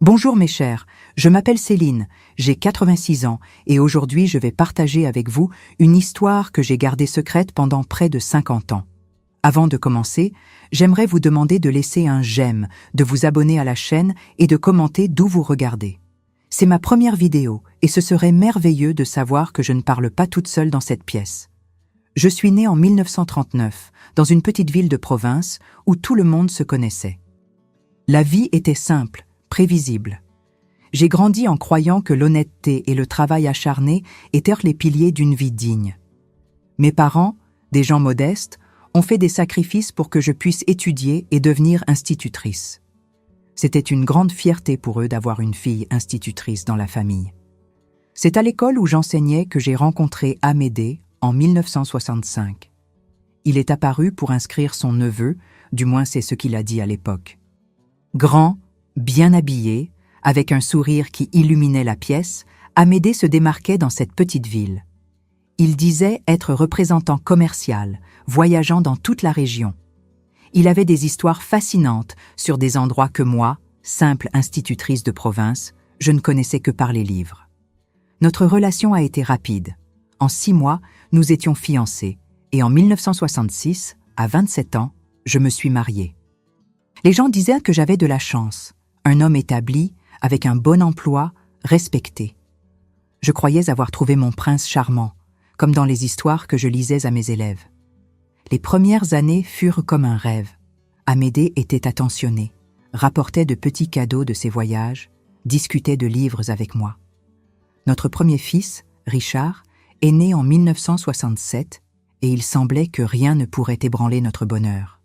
Bonjour mes chers, je m'appelle Céline, j'ai 86 ans et aujourd'hui je vais partager avec vous une histoire que j'ai gardée secrète pendant près de 50 ans. Avant de commencer, j'aimerais vous demander de laisser un j'aime, de vous abonner à la chaîne et de commenter d'où vous regardez. C'est ma première vidéo et ce serait merveilleux de savoir que je ne parle pas toute seule dans cette pièce. Je suis née en 1939, dans une petite ville de province où tout le monde se connaissait. La vie était simple, prévisible. J'ai grandi en croyant que l'honnêteté et le travail acharné étaient les piliers d'une vie digne. Mes parents, des gens modestes, ont fait des sacrifices pour que je puisse étudier et devenir institutrice. C'était une grande fierté pour eux d'avoir une fille institutrice dans la famille. C'est à l'école où j'enseignais que j'ai rencontré Amédée en 1965. Il est apparu pour inscrire son neveu, du moins c'est ce qu'il a dit à l'époque. Grand, bien habillé, avec un sourire qui illuminait la pièce, Amédée se démarquait dans cette petite ville. Il disait être représentant commercial, voyageant dans toute la région. Il avait des histoires fascinantes sur des endroits que moi, simple institutrice de province, je ne connaissais que par les livres. Notre relation a été rapide. En 6 mois, nous étions fiancés et en 1966, à 27 ans, je me suis mariée. Les gens disaient que j'avais de la chance. Un homme établi, avec un bon emploi, respecté. Je croyais avoir trouvé mon prince charmant, comme dans les histoires que je lisais à mes élèves. Les premières années furent comme un rêve. Amédée était attentionné, rapportait de petits cadeaux de ses voyages, discutait de livres avec moi. Notre premier fils, Richard, est né en 1967 et il semblait que rien ne pourrait ébranler notre bonheur.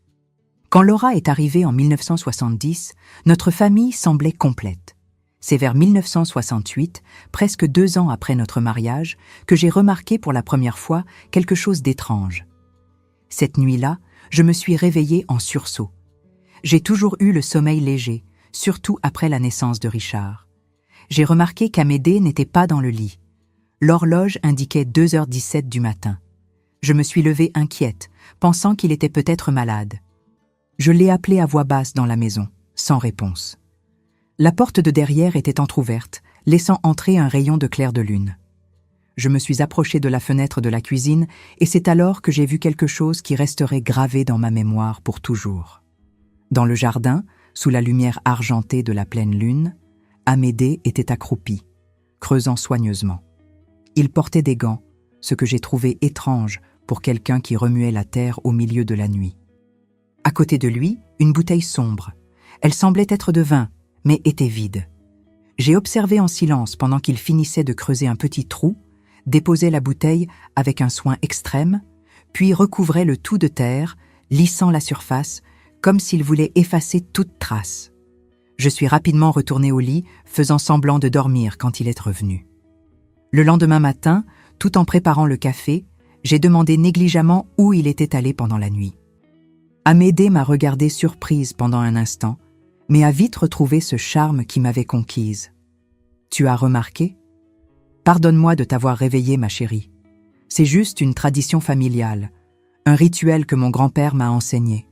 Quand Laura est arrivée en 1970, notre famille semblait complète. C'est vers 1968, presque 2 ans après notre mariage, que j'ai remarqué pour la première fois quelque chose d'étrange. Cette nuit-là, je me suis réveillée en sursaut. J'ai toujours eu le sommeil léger, surtout après la naissance de Richard. J'ai remarqué qu'Amédée n'était pas dans le lit. L'horloge indiquait 2h17 du matin. Je me suis levée inquiète, pensant qu'il était peut-être malade. Je l'ai appelé à voix basse dans la maison, sans réponse. La porte de derrière était entr'ouverte, laissant entrer un rayon de clair de lune. Je me suis approchée de la fenêtre de la cuisine et c'est alors que j'ai vu quelque chose qui resterait gravé dans ma mémoire pour toujours. Dans le jardin, sous la lumière argentée de la pleine lune, Amédée était accroupi, creusant soigneusement. Il portait des gants, ce que j'ai trouvé étrange pour quelqu'un qui remuait la terre au milieu de la nuit. À côté de lui, une bouteille sombre. Elle semblait être de vin, mais était vide. J'ai observé en silence pendant qu'il finissait de creuser un petit trou, déposait la bouteille avec un soin extrême, puis recouvrait le tout de terre, lissant la surface, comme s'il voulait effacer toute trace. Je suis rapidement retournée au lit, faisant semblant de dormir quand il est revenu. Le lendemain matin, tout en préparant le café, j'ai demandé négligemment où il était allé pendant la nuit. Amédée m'a regardée surprise pendant un instant, mais a vite retrouvé ce charme qui m'avait conquise. « Tu as remarqué ? Pardonne-moi de t'avoir réveillée, ma chérie. C'est juste une tradition familiale, un rituel que mon grand-père m'a enseigné.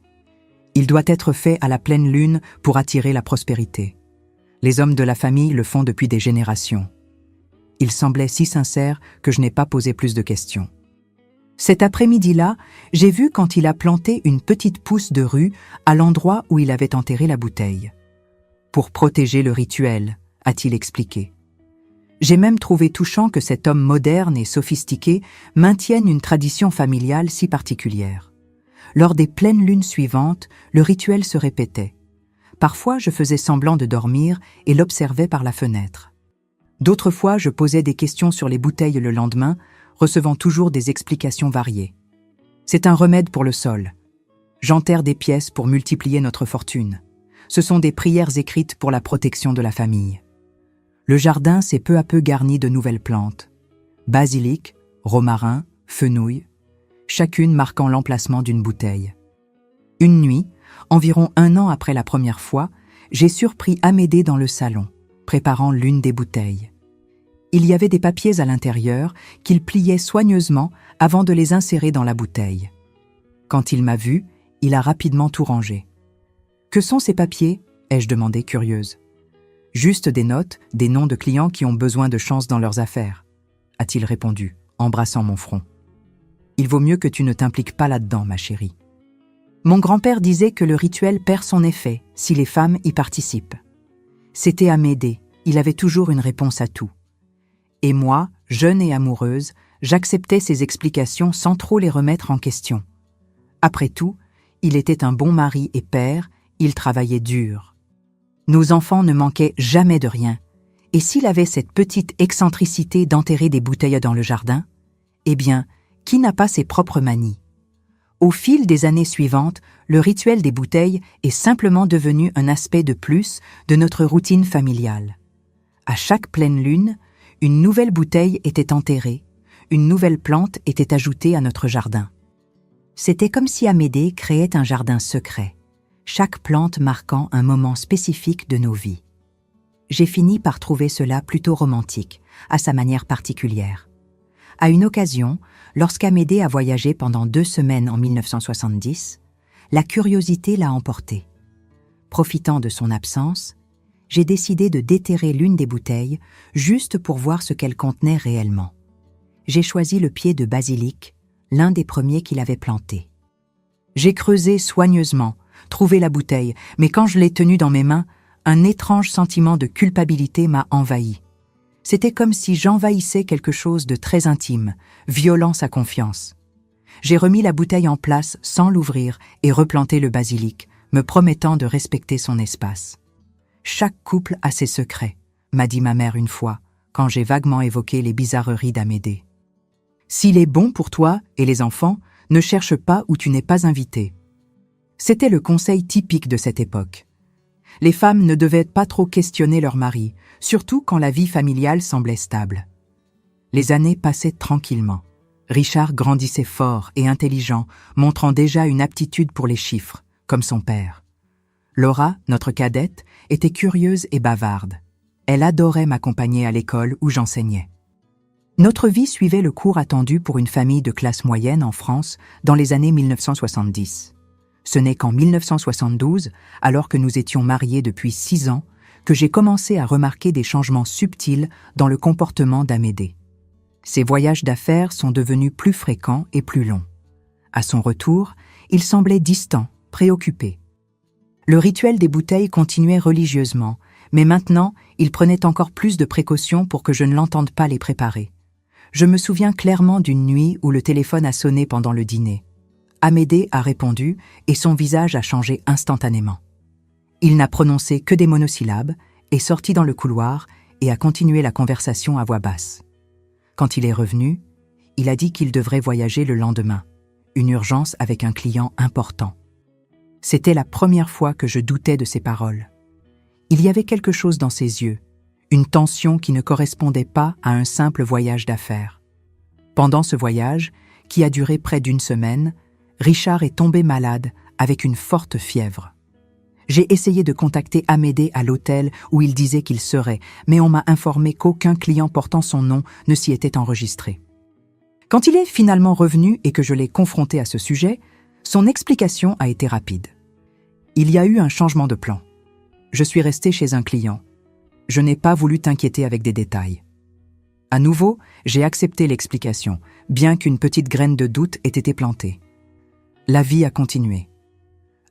Il doit être fait à la pleine lune pour attirer la prospérité. Les hommes de la famille le font depuis des générations. » Il semblait si sincère que je n'ai pas posé plus de questions. Cet après-midi-là, j'ai vu quand il a planté une petite pousse de rue à l'endroit où il avait enterré la bouteille. Pour protéger le rituel, a-t-il expliqué. J'ai même trouvé touchant que cet homme moderne et sophistiqué maintienne une tradition familiale si particulière. Lors des pleines lunes suivantes, le rituel se répétait. Parfois, je faisais semblant de dormir et l'observais par la fenêtre. D'autres fois, je posais des questions sur les bouteilles le lendemain, recevant toujours des explications variées. C'est un remède pour le sol. J'enterre des pièces pour multiplier notre fortune. Ce sont des prières écrites pour la protection de la famille. Le jardin s'est peu à peu garni de nouvelles plantes. Basilic, romarin, fenouil, chacune marquant l'emplacement d'une bouteille. Une nuit, environ 1 an après la première fois, j'ai surpris Amédée dans le salon, préparant l'une des bouteilles. Il y avait des papiers à l'intérieur qu'il pliait soigneusement avant de les insérer dans la bouteille. Quand il m'a vu, il a rapidement tout rangé. « Que sont ces papiers ?» ai-je demandé curieuse. Juste des notes, des noms de clients qui ont besoin de chance dans leurs affaires, a-t-il répondu, embrassant mon front. Il vaut mieux que tu ne t'impliques pas là-dedans, ma chérie. Mon grand-père disait que le rituel perd son effet si les femmes y participent. C'était Amédée, il avait toujours une réponse à tout. Et moi, jeune et amoureuse, j'acceptais ses explications sans trop les remettre en question. Après tout, il était un bon mari et père, il travaillait dur. Nos enfants ne manquaient jamais de rien. Et s'il avait cette petite excentricité d'enterrer des bouteilles dans le jardin, eh bien, qui n'a pas ses propres manies? Au fil des années suivantes, le rituel des bouteilles est simplement devenu un aspect de plus de notre routine familiale. À chaque pleine lune, une nouvelle bouteille était enterrée, une nouvelle plante était ajoutée à notre jardin. C'était comme si Amédée créait un jardin secret, chaque plante marquant un moment spécifique de nos vies. J'ai fini par trouver cela plutôt romantique, à sa manière particulière. À une occasion, lorsqu'Amédée a voyagé pendant 2 semaines en 1970, la curiosité l'a emporté. Profitant de son absence, j'ai décidé de déterrer l'une des bouteilles juste pour voir ce qu'elle contenait réellement. J'ai choisi le pied de basilic, l'un des premiers qu'il avait planté. J'ai creusé soigneusement, trouvé la bouteille, mais quand je l'ai tenue dans mes mains, un étrange sentiment de culpabilité m'a envahi. C'était comme si j'envahissais quelque chose de très intime, violant sa confiance. J'ai remis la bouteille en place sans l'ouvrir et replanté le basilic, me promettant de respecter son espace. Chaque couple a ses secrets, m'a dit ma mère une fois, quand j'ai vaguement évoqué les bizarreries d'Amédée. S'il est bon pour toi et les enfants, ne cherche pas où tu n'es pas invité. C'était le conseil typique de cette époque. Les femmes ne devaient pas trop questionner leur mari, surtout quand la vie familiale semblait stable. Les années passaient tranquillement. Richard grandissait fort et intelligent, montrant déjà une aptitude pour les chiffres, comme son père. Laura, notre cadette, était curieuse et bavarde. Elle adorait m'accompagner à l'école où j'enseignais. Notre vie suivait le cours attendu pour une famille de classe moyenne en France dans les années 1970. Ce n'est qu'en 1972, alors que nous étions mariés depuis 6 ans, que j'ai commencé à remarquer des changements subtils dans le comportement d'Amédée. Ses voyages d'affaires sont devenus plus fréquents et plus longs. À son retour, il semblait distant, préoccupé. Le rituel des bouteilles continuait religieusement, mais maintenant, il prenait encore plus de précautions pour que je ne l'entende pas les préparer. Je me souviens clairement d'une nuit où le téléphone a sonné pendant le dîner. Amédée a répondu et son visage a changé instantanément. Il n'a prononcé que des monosyllabes, est sorti dans le couloir et a continué la conversation à voix basse. Quand il est revenu, il a dit qu'il devrait voyager le lendemain, une urgence avec un client important. C'était la première fois que je doutais de ses paroles. Il y avait quelque chose dans ses yeux, une tension qui ne correspondait pas à un simple voyage d'affaires. Pendant ce voyage, qui a duré près d'1 semaine, Richard est tombé malade avec une forte fièvre. J'ai essayé de contacter Amédée à l'hôtel où il disait qu'il serait, mais on m'a informé qu'aucun client portant son nom ne s'y était enregistré. Quand il est finalement revenu et que je l'ai confronté à ce sujet, son explication a été rapide. Il y a eu un changement de plan. Je suis resté chez un client. Je n'ai pas voulu t'inquiéter avec des détails. À nouveau, j'ai accepté l'explication, bien qu'une petite graine de doute ait été plantée. La vie a continué.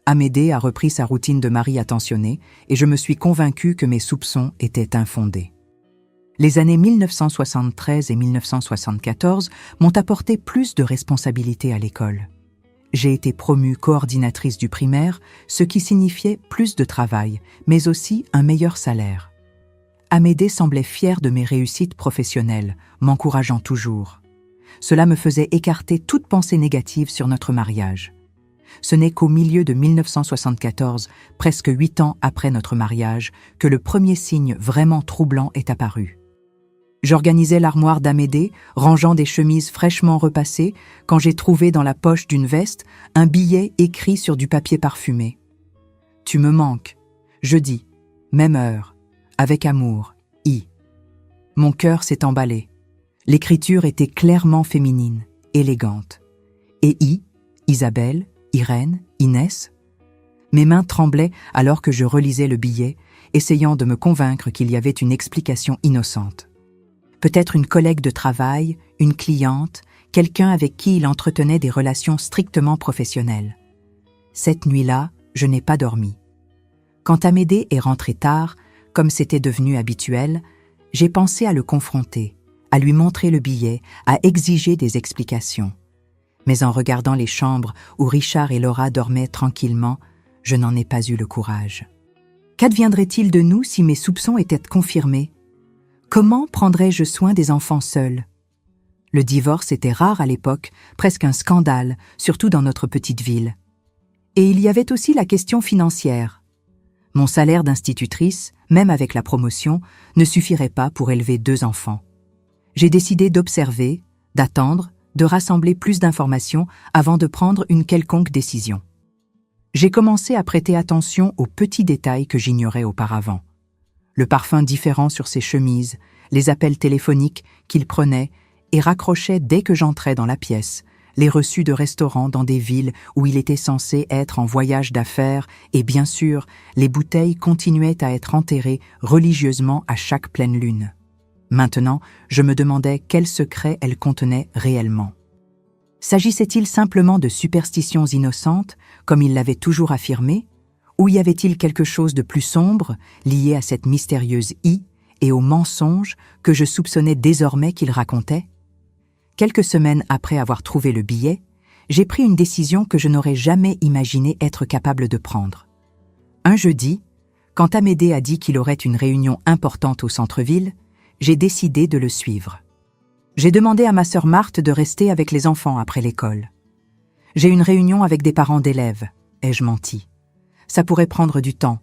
Amédée a repris sa routine de mari attentionné et je me suis convaincu que mes soupçons étaient infondés. Les années 1973 et 1974 m'ont apporté plus de responsabilités à l'école. J'ai été promue coordinatrice du primaire, ce qui signifiait plus de travail, mais aussi un meilleur salaire. Amédée semblait fière de mes réussites professionnelles, m'encourageant toujours. Cela me faisait écarter toute pensée négative sur notre mariage. Ce n'est qu'au milieu de 1974, presque 8 ans après notre mariage, que le premier signe vraiment troublant est apparu. J'organisais l'armoire d'Amédée, rangeant des chemises fraîchement repassées, quand j'ai trouvé dans la poche d'une veste un billet écrit sur du papier parfumé. « Tu me manques. Jeudi, même heure. Avec amour. I. » Mon cœur s'est emballé. L'écriture était clairement féminine, élégante. Et I, Isabelle, Irène, Inès. Mes mains tremblaient alors que je relisais le billet essayant de me convaincre qu'il y avait une explication innocente. Peut-être une collègue de travail, une cliente, quelqu'un avec qui il entretenait des relations strictement professionnelles. Cette nuit-là, je n'ai pas dormi. Quand Amédée est rentré tard, comme c'était devenu habituel, j'ai pensé à le confronter, à lui montrer le billet, à exiger des explications. Mais en regardant les chambres où Richard et Laura dormaient tranquillement, je n'en ai pas eu le courage. Qu'adviendrait-il de nous si mes soupçons étaient confirmés? Comment prendrais-je soin des enfants seuls? Le divorce était rare à l'époque, presque un scandale, surtout dans notre petite ville. Et il y avait aussi la question financière. Mon salaire d'institutrice, même avec la promotion, ne suffirait pas pour élever 2 enfants. J'ai décidé d'observer, d'attendre, de rassembler plus d'informations avant de prendre une quelconque décision. J'ai commencé à prêter attention aux petits détails que j'ignorais auparavant. Le parfum différent sur ses chemises, les appels téléphoniques qu'il prenait et raccrochait dès que j'entrais dans la pièce, les reçus de restaurants dans des villes où il était censé être en voyage d'affaires et bien sûr, les bouteilles continuaient à être enterrées religieusement à chaque pleine lune. Maintenant, je me demandais quels secrets elles contenaient réellement. S'agissait-il simplement de superstitions innocentes, comme il l'avait toujours affirmé, ou y avait-il quelque chose de plus sombre, lié à cette mystérieuse I et aux mensonges que je soupçonnais désormais qu'il racontait? Quelques semaines après avoir trouvé le billet, j'ai pris une décision que je n'aurais jamais imaginé être capable de prendre. Un jeudi, quand Amédée a dit qu'il aurait une réunion importante au centre-ville, j'ai décidé de le suivre. J'ai demandé à ma sœur Marthe de rester avec les enfants après l'école. J'ai une réunion avec des parents d'élèves, ai-je menti. Ça pourrait prendre du temps.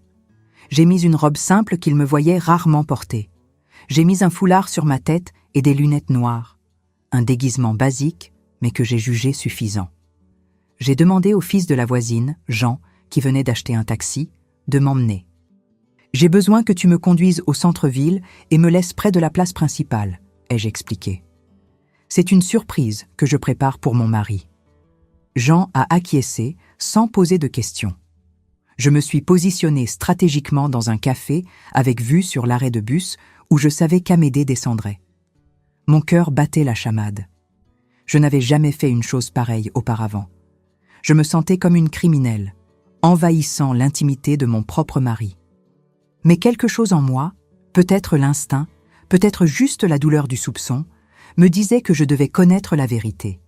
J'ai mis une robe simple qu'il me voyait rarement porter. J'ai mis un foulard sur ma tête et des lunettes noires. Un déguisement basique, mais que j'ai jugé suffisant. J'ai demandé au fils de la voisine, Jean, qui venait d'acheter un taxi, de m'emmener. « J'ai besoin que tu me conduises au centre-ville et me laisses près de la place principale », ai-je expliqué. C'est une surprise que je prépare pour mon mari. Jean a acquiescé sans poser de questions. Je me suis positionné stratégiquement dans un café avec vue sur l'arrêt de bus où je savais qu'Amédée descendrait. Mon cœur battait la chamade. Je n'avais jamais fait une chose pareille auparavant. Je me sentais comme une criminelle, envahissant l'intimité de mon propre mari. Mais quelque chose en moi, peut-être l'instinct, peut-être juste la douleur du soupçon, me disait que je devais connaître la vérité.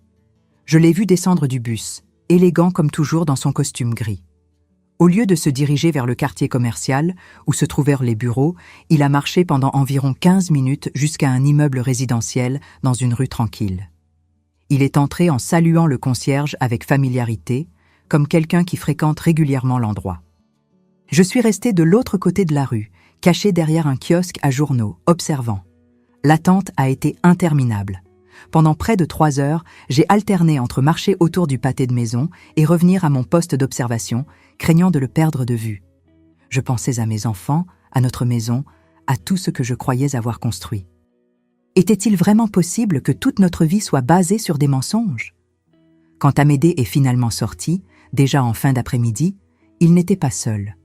Je l'ai vu descendre du bus, élégant comme toujours dans son costume gris. Au lieu de se diriger vers le quartier commercial, où se trouvèrent les bureaux, il a marché pendant environ 15 minutes jusqu'à un immeuble résidentiel dans une rue tranquille. Il est entré en saluant le concierge avec familiarité, comme quelqu'un qui fréquente régulièrement l'endroit. Je suis resté de l'autre côté de la rue, caché derrière un kiosque à journaux, observant. L'attente a été interminable. Pendant près de 3 heures, j'ai alterné entre marcher autour du pâté de maison et revenir à mon poste d'observation, craignant de le perdre de vue. Je pensais à mes enfants, à notre maison, à tout ce que je croyais avoir construit. Était-il vraiment possible que toute notre vie soit basée sur des mensonges? Quand Amédée est finalement sorti, déjà en fin d'après-midi, il n'était pas seul.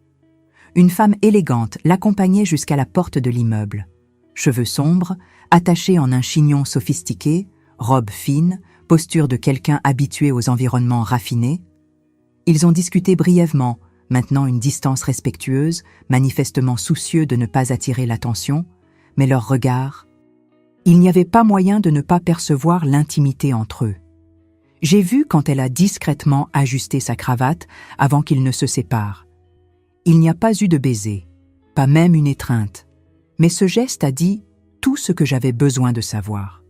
Une femme élégante l'accompagnait jusqu'à la porte de l'immeuble. Cheveux sombres, attachés en un chignon sophistiqué, robe fine, posture de quelqu'un habitué aux environnements raffinés. Ils ont discuté brièvement, maintenant une distance respectueuse, manifestement soucieux de ne pas attirer l'attention, mais leurs regards... Il n'y avait pas moyen de ne pas percevoir l'intimité entre eux. J'ai vu quand elle a discrètement ajusté sa cravate avant qu'ils ne se séparent. Il n'y a pas eu de baiser, pas même une étreinte, mais ce geste a dit tout ce que j'avais besoin de savoir.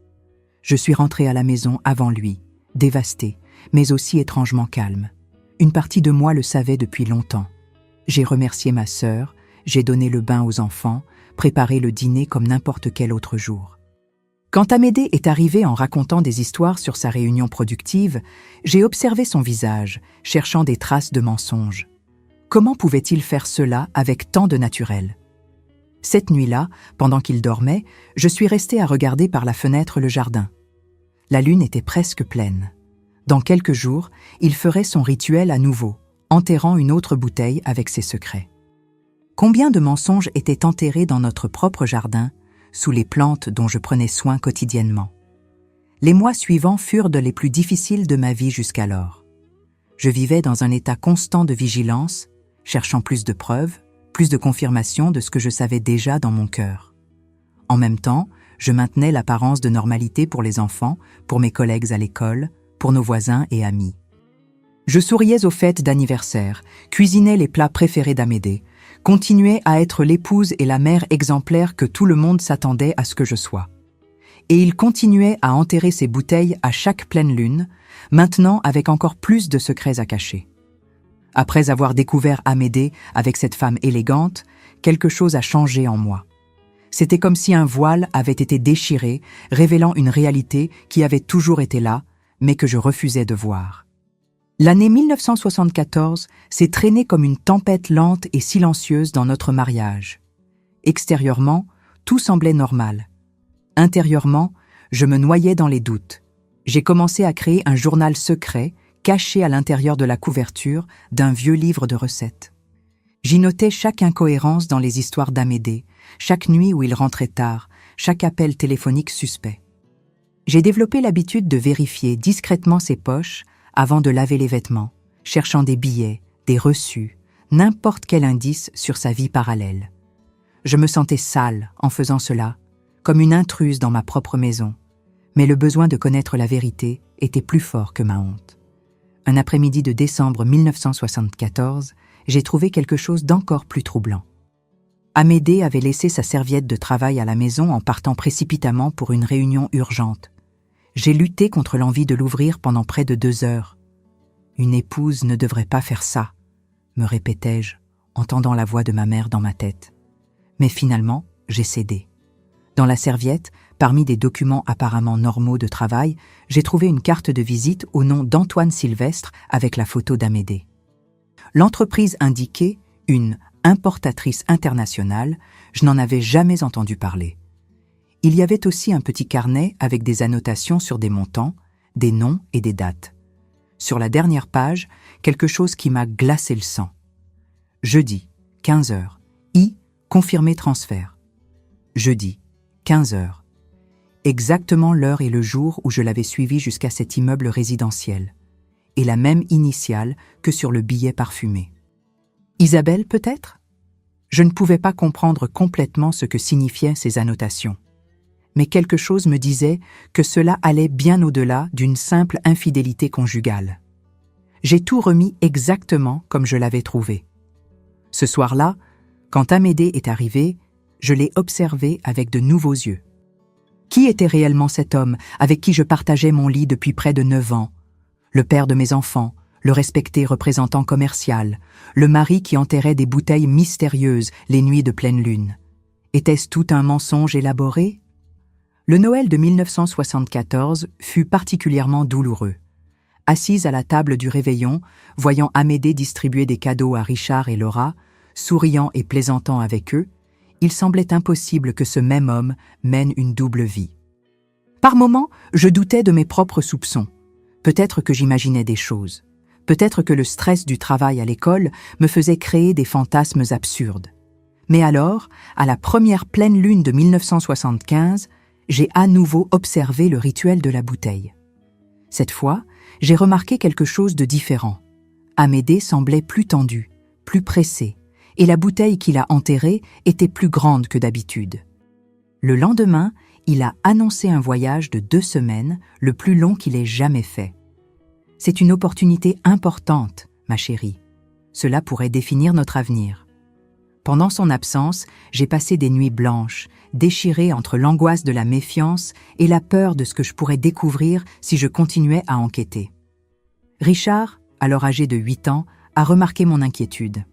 Je suis rentré à la maison avant lui, dévasté, mais aussi étrangement calme. Une partie de moi le savait depuis longtemps. J'ai remercié ma sœur, j'ai donné le bain aux enfants, préparé le dîner comme n'importe quel autre jour. Quand Amédée est arrivé en racontant des histoires sur sa réunion productive, j'ai observé son visage, cherchant des traces de mensonges. Comment pouvait-il faire cela avec tant de naturel? Cette nuit-là, pendant qu'il dormait, je suis resté à regarder par la fenêtre le jardin. La lune était presque pleine. Dans quelques jours, il ferait son rituel à nouveau, enterrant une autre bouteille avec ses secrets. Combien de mensonges étaient enterrés dans notre propre jardin, sous les plantes dont je prenais soin quotidiennement. Les mois suivants furent les plus difficiles de ma vie jusqu'alors. Je vivais dans un état constant de vigilance, cherchant plus de preuves, plus de confirmation de ce que je savais déjà dans mon cœur. En même temps, je maintenais l'apparence de normalité pour les enfants, pour mes collègues à l'école, pour nos voisins et amis. Je souriais aux fêtes d'anniversaire, cuisinais les plats préférés d'Amédée, continuais à être l'épouse et la mère exemplaire que tout le monde s'attendait à ce que je sois. Et il continuait à enterrer ses bouteilles à chaque pleine lune, maintenant avec encore plus de secrets à cacher. Après avoir découvert Amédée avec cette femme élégante, quelque chose a changé en moi. C'était comme si un voile avait été déchiré, révélant une réalité qui avait toujours été là, mais que je refusais de voir. L'année 1974 s'est traînée comme une tempête lente et silencieuse dans notre mariage. Extérieurement, tout semblait normal. Intérieurement, je me noyais dans les doutes. J'ai commencé à créer un journal secret, caché à l'intérieur de la couverture d'un vieux livre de recettes. J'y notais chaque incohérence dans les histoires d'Amédée, chaque nuit où il rentrait tard, chaque appel téléphonique suspect. J'ai développé l'habitude de vérifier discrètement ses poches avant de laver les vêtements, cherchant des billets, des reçus, n'importe quel indice sur sa vie parallèle. Je me sentais sale en faisant cela, comme une intruse dans ma propre maison, mais le besoin de connaître la vérité était plus fort que ma honte. Un après-midi de décembre 1974, j'ai trouvé quelque chose d'encore plus troublant. Amédée avait laissé sa serviette de travail à la maison en partant précipitamment pour une réunion urgente. J'ai lutté contre l'envie de l'ouvrir pendant près de 2 heures. « Une épouse ne devrait pas faire ça », me répétais-je, entendant la voix de ma mère dans ma tête. Mais finalement, j'ai cédé. Dans la serviette, parmi des documents apparemment normaux de travail, j'ai trouvé une carte de visite au nom d'Antoine Sylvestre avec la photo d'Amédée. L'entreprise indiquait une importatrice internationale, je n'en avais jamais entendu parler. Il y avait aussi un petit carnet avec des annotations sur des montants, des noms et des dates. Sur la dernière page, quelque chose qui m'a glacé le sang. Jeudi, 15 heures. Confirmé transfert. Jeudi, 15 heures. Exactement l'heure et le jour où je l'avais suivi jusqu'à cet immeuble résidentiel. Et la même initiale que sur le billet parfumé. Isabelle, peut-être ? Je ne pouvais pas comprendre complètement ce que signifiaient ces annotations. Mais quelque chose me disait que cela allait bien au-delà d'une simple infidélité conjugale. J'ai tout remis exactement comme je l'avais trouvé. Ce soir-là, quand Amédée est arrivé, je l'ai observé avec de nouveaux yeux. Qui était réellement cet homme avec qui je partageais mon lit depuis près de 9 ans ? Le père de mes enfants, le respecté représentant commercial, le mari qui enterrait des bouteilles mystérieuses les nuits de pleine lune. Était-ce tout un mensonge élaboré ? Le Noël de 1974 fut particulièrement douloureux. Assise à la table du réveillon, voyant Amédée distribuer des cadeaux à Richard et Laura, souriant et plaisantant avec eux, il semblait impossible que ce même homme mène une double vie. Par moments, je doutais de mes propres soupçons. Peut-être que j'imaginais des choses. Peut-être que le stress du travail à l'école me faisait créer des fantasmes absurdes. Mais alors, à la première pleine lune de 1975, j'ai à nouveau observé le rituel de la bouteille. Cette fois, j'ai remarqué quelque chose de différent. Amédée semblait plus tendu, plus pressé, et la bouteille qu'il a enterrée était plus grande que d'habitude. Le lendemain, il a annoncé un voyage de 2 semaines, le plus long qu'il ait jamais fait. C'est une opportunité importante, ma chérie. Cela pourrait définir notre avenir. Pendant son absence, j'ai passé des nuits blanches, déchirées entre l'angoisse de la méfiance et la peur de ce que je pourrais découvrir si je continuais à enquêter. Richard, alors âgé de 8 ans, a remarqué mon inquiétude.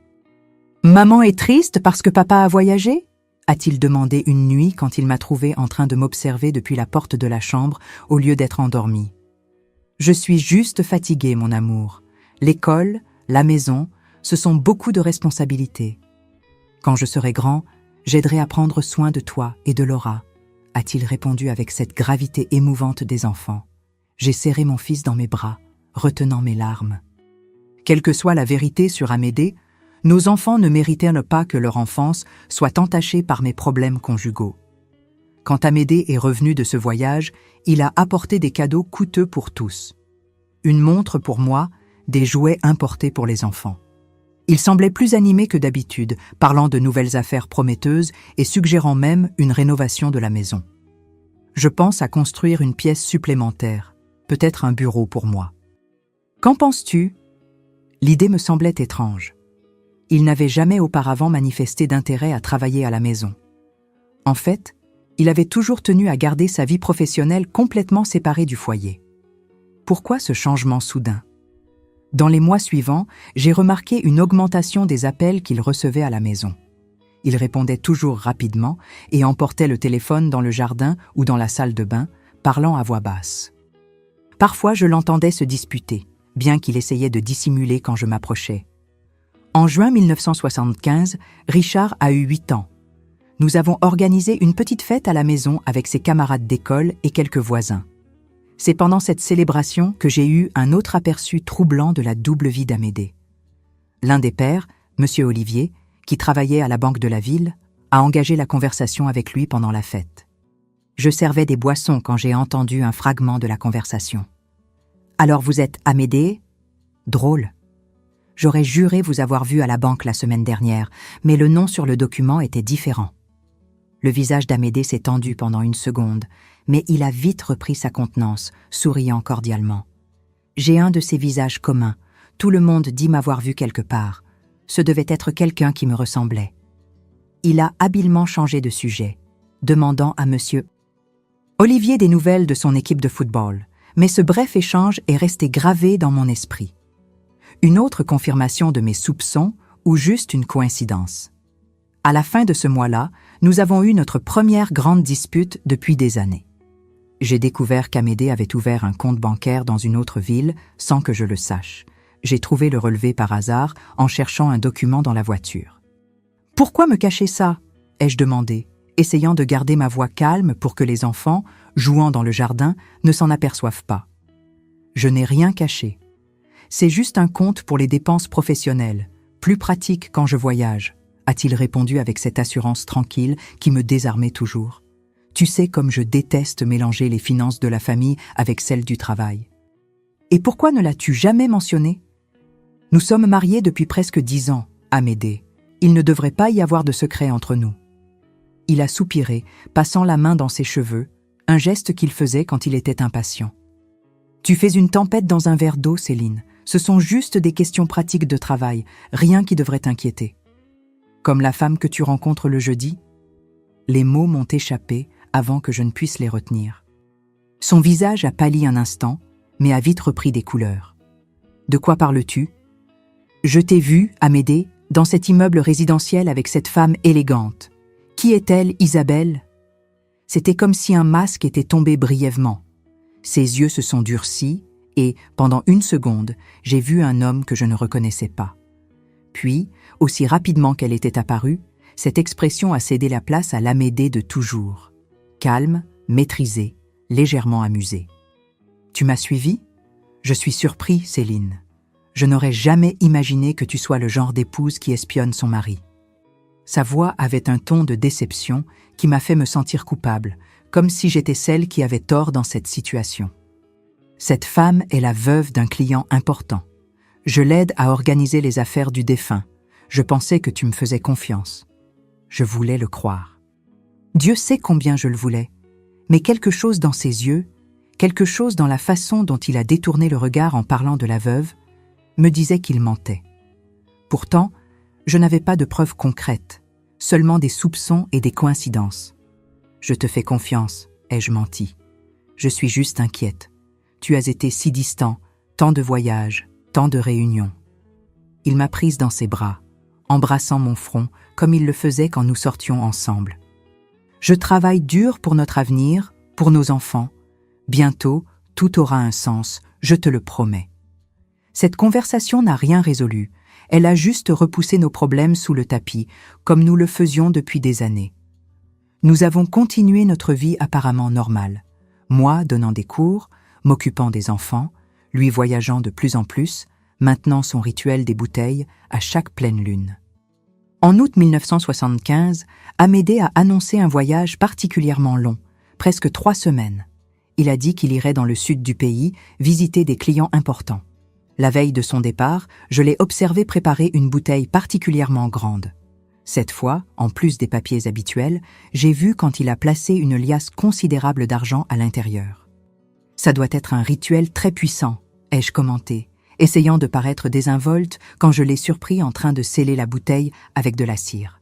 « Maman est triste parce que papa a voyagé ?» a-t-il demandé une nuit quand il m'a trouvé en train de m'observer depuis la porte de la chambre au lieu d'être endormi. « Je suis juste fatiguée, mon amour. L'école, la maison, ce sont beaucoup de responsabilités. Quand je serai grand, j'aiderai à prendre soin de toi et de Laura, a-t-il répondu avec cette gravité émouvante des enfants. J'ai serré mon fils dans mes bras, retenant mes larmes. Quelle que soit la vérité sur Amédée, Nos enfants ne méritaient pas que leur enfance soit entachée par mes problèmes conjugaux. Quand Amédée est revenu de ce voyage, il a apporté des cadeaux coûteux pour tous. Une montre pour moi, des jouets importés pour les enfants. Il semblait plus animé que d'habitude, parlant de nouvelles affaires prometteuses et suggérant même une rénovation de la maison. Je pense à construire une pièce supplémentaire, peut-être un bureau pour moi. Qu'en penses-tu ? L'idée me semblait étrange. Il n'avait jamais auparavant manifesté d'intérêt à travailler à la maison. En fait, il avait toujours tenu à garder sa vie professionnelle complètement séparée du foyer. Pourquoi ce changement soudain ? Dans les mois suivants, j'ai remarqué une augmentation des appels qu'il recevait à la maison. Il répondait toujours rapidement et emportait le téléphone dans le jardin ou dans la salle de bain, parlant à voix basse. Parfois, je l'entendais se disputer, bien qu'il essayait de dissimuler quand je m'approchais. En juin 1975, Richard a eu 8 ans. Nous avons organisé une petite fête à la maison avec ses camarades d'école et quelques voisins. C'est pendant cette célébration que j'ai eu un autre aperçu troublant de la double vie d'Amédée. L'un des pères, M. Olivier, qui travaillait à la banque de la ville, a engagé la conversation avec lui pendant la fête. Je servais des boissons quand j'ai entendu un fragment de la conversation. « Alors vous êtes Amédée ? Drôle. J'aurais juré vous avoir vu à la banque la semaine dernière, mais le nom sur le document était différent. » Le visage d'Amédée s'est tendu pendant une seconde, mais il a vite repris sa contenance, souriant cordialement. J'ai un de ces visages communs. Tout le monde dit m'avoir vu quelque part. Ce devait être quelqu'un qui me ressemblait. Il a habilement changé de sujet, demandant à Monsieur Olivier des nouvelles de son équipe de football, mais ce bref échange est resté gravé dans mon esprit. Une autre confirmation de mes soupçons ou juste une coïncidence. À la fin de ce mois-là, nous avons eu notre première grande dispute depuis des années. J'ai découvert qu'Amédée avait ouvert un compte bancaire dans une autre ville sans que je le sache. J'ai trouvé le relevé par hasard en cherchant un document dans la voiture. « Pourquoi me cacher ça ?» ai-je demandé, essayant de garder ma voix calme pour que les enfants, jouant dans le jardin, ne s'en aperçoivent pas. « Je n'ai rien caché. C'est juste un compte pour les dépenses professionnelles, plus pratique quand je voyage. » a-t-il répondu avec cette assurance tranquille qui me désarmait toujours. Tu sais comme je déteste mélanger les finances de la famille avec celles du travail. Et pourquoi ne l'as-tu jamais mentionné ? Nous sommes mariés depuis presque 10 ans, Amédée. Il ne devrait pas y avoir de secret entre nous. Il a soupiré, passant la main dans ses cheveux, un geste qu'il faisait quand il était impatient. Tu fais une tempête dans un verre d'eau, Céline. Ce sont juste des questions pratiques de travail, rien qui devrait t'inquiéter. Comme la femme que tu rencontres le jeudi ? Les mots m'ont échappé avant que je ne puisse les retenir. Son visage a pâli un instant, mais a vite repris des couleurs. De quoi parles-tu ? Je t'ai vu, Amédée, dans cet immeuble résidentiel avec cette femme élégante. Qui est-elle, Isabelle ? C'était comme si un masque était tombé brièvement. Ses yeux se sont durcis et, pendant une seconde, j'ai vu un homme que je ne reconnaissais pas. Puis, aussi rapidement qu'elle était apparue, cette expression a cédé la place à l'Amédée de toujours. Calme, maîtrisée, légèrement amusée. « Tu m'as suivi ? Je suis surpris, Céline. Je n'aurais jamais imaginé que tu sois le genre d'épouse qui espionne son mari. » Sa voix avait un ton de déception qui m'a fait me sentir coupable, comme si j'étais celle qui avait tort dans cette situation. Cette femme est la veuve d'un client important. Je l'aide à organiser les affaires du défunt. Je pensais que tu me faisais confiance. Je voulais le croire. Dieu sait combien je le voulais, mais quelque chose dans ses yeux, quelque chose dans la façon dont il a détourné le regard en parlant de la veuve, me disait qu'il mentait. Pourtant, je n'avais pas de preuves concrètes, seulement des soupçons et des coïncidences. Je te fais confiance, ai-je menti. Je suis juste inquiète. Tu as été si distant, tant de voyages, tant de réunions. Il m'a prise dans ses bras, embrassant mon front comme il le faisait quand nous sortions ensemble. Je travaille dur pour notre avenir, pour nos enfants. Bientôt, tout aura un sens, je te le promets. Cette conversation n'a rien résolu. Elle a juste repoussé nos problèmes sous le tapis, comme nous le faisions depuis des années. Nous avons continué notre vie apparemment normale. Moi donnant des cours, m'occupant des enfants, lui voyageant de plus en plus, maintenant son rituel des bouteilles à chaque pleine lune. En août 1975, Amédée a annoncé un voyage particulièrement long, presque 3 semaines. Il a dit qu'il irait dans le sud du pays visiter des clients importants. La veille de son départ, je l'ai observé préparer une bouteille particulièrement grande. Cette fois, en plus des papiers habituels, j'ai vu quand il a placé une liasse considérable d'argent à l'intérieur. « Ça doit être un rituel très puissant », ai-je commenté, essayant de paraître désinvolte quand je l'ai surpris en train de sceller la bouteille avec de la cire.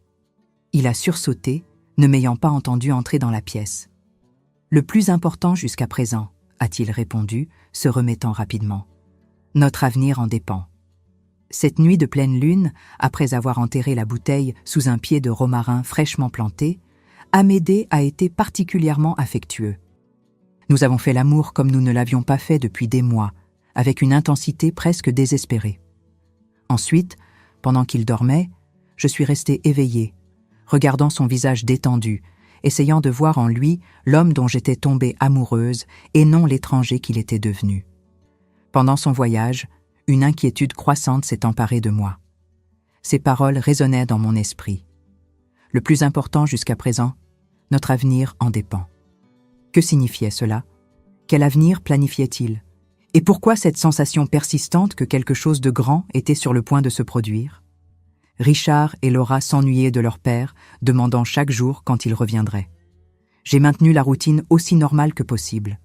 Il a sursauté, ne m'ayant pas entendu entrer dans la pièce. « Le plus important jusqu'à présent », a-t-il répondu, se remettant rapidement. « Notre avenir en dépend. » Cette nuit de pleine lune, après avoir enterré la bouteille sous un pied de romarin fraîchement planté, Amédée a été particulièrement affectueux. Nous avons fait l'amour comme nous ne l'avions pas fait depuis des mois, avec une intensité presque désespérée. Ensuite, pendant qu'il dormait, je suis restée éveillée, regardant son visage détendu, essayant de voir en lui l'homme dont j'étais tombée amoureuse et non l'étranger qu'il était devenu. Pendant son voyage, une inquiétude croissante s'est emparée de moi. Ces paroles résonnaient dans mon esprit. Le plus important jusqu'à présent, notre avenir en dépend. Que signifiait cela? Quel avenir planifiait-il? Et pourquoi cette sensation persistante que quelque chose de grand était sur le point de se produire? Richard et Laura s'ennuyaient de leur père, demandant chaque jour quand il reviendrait. J'ai maintenu la routine aussi normale que possible.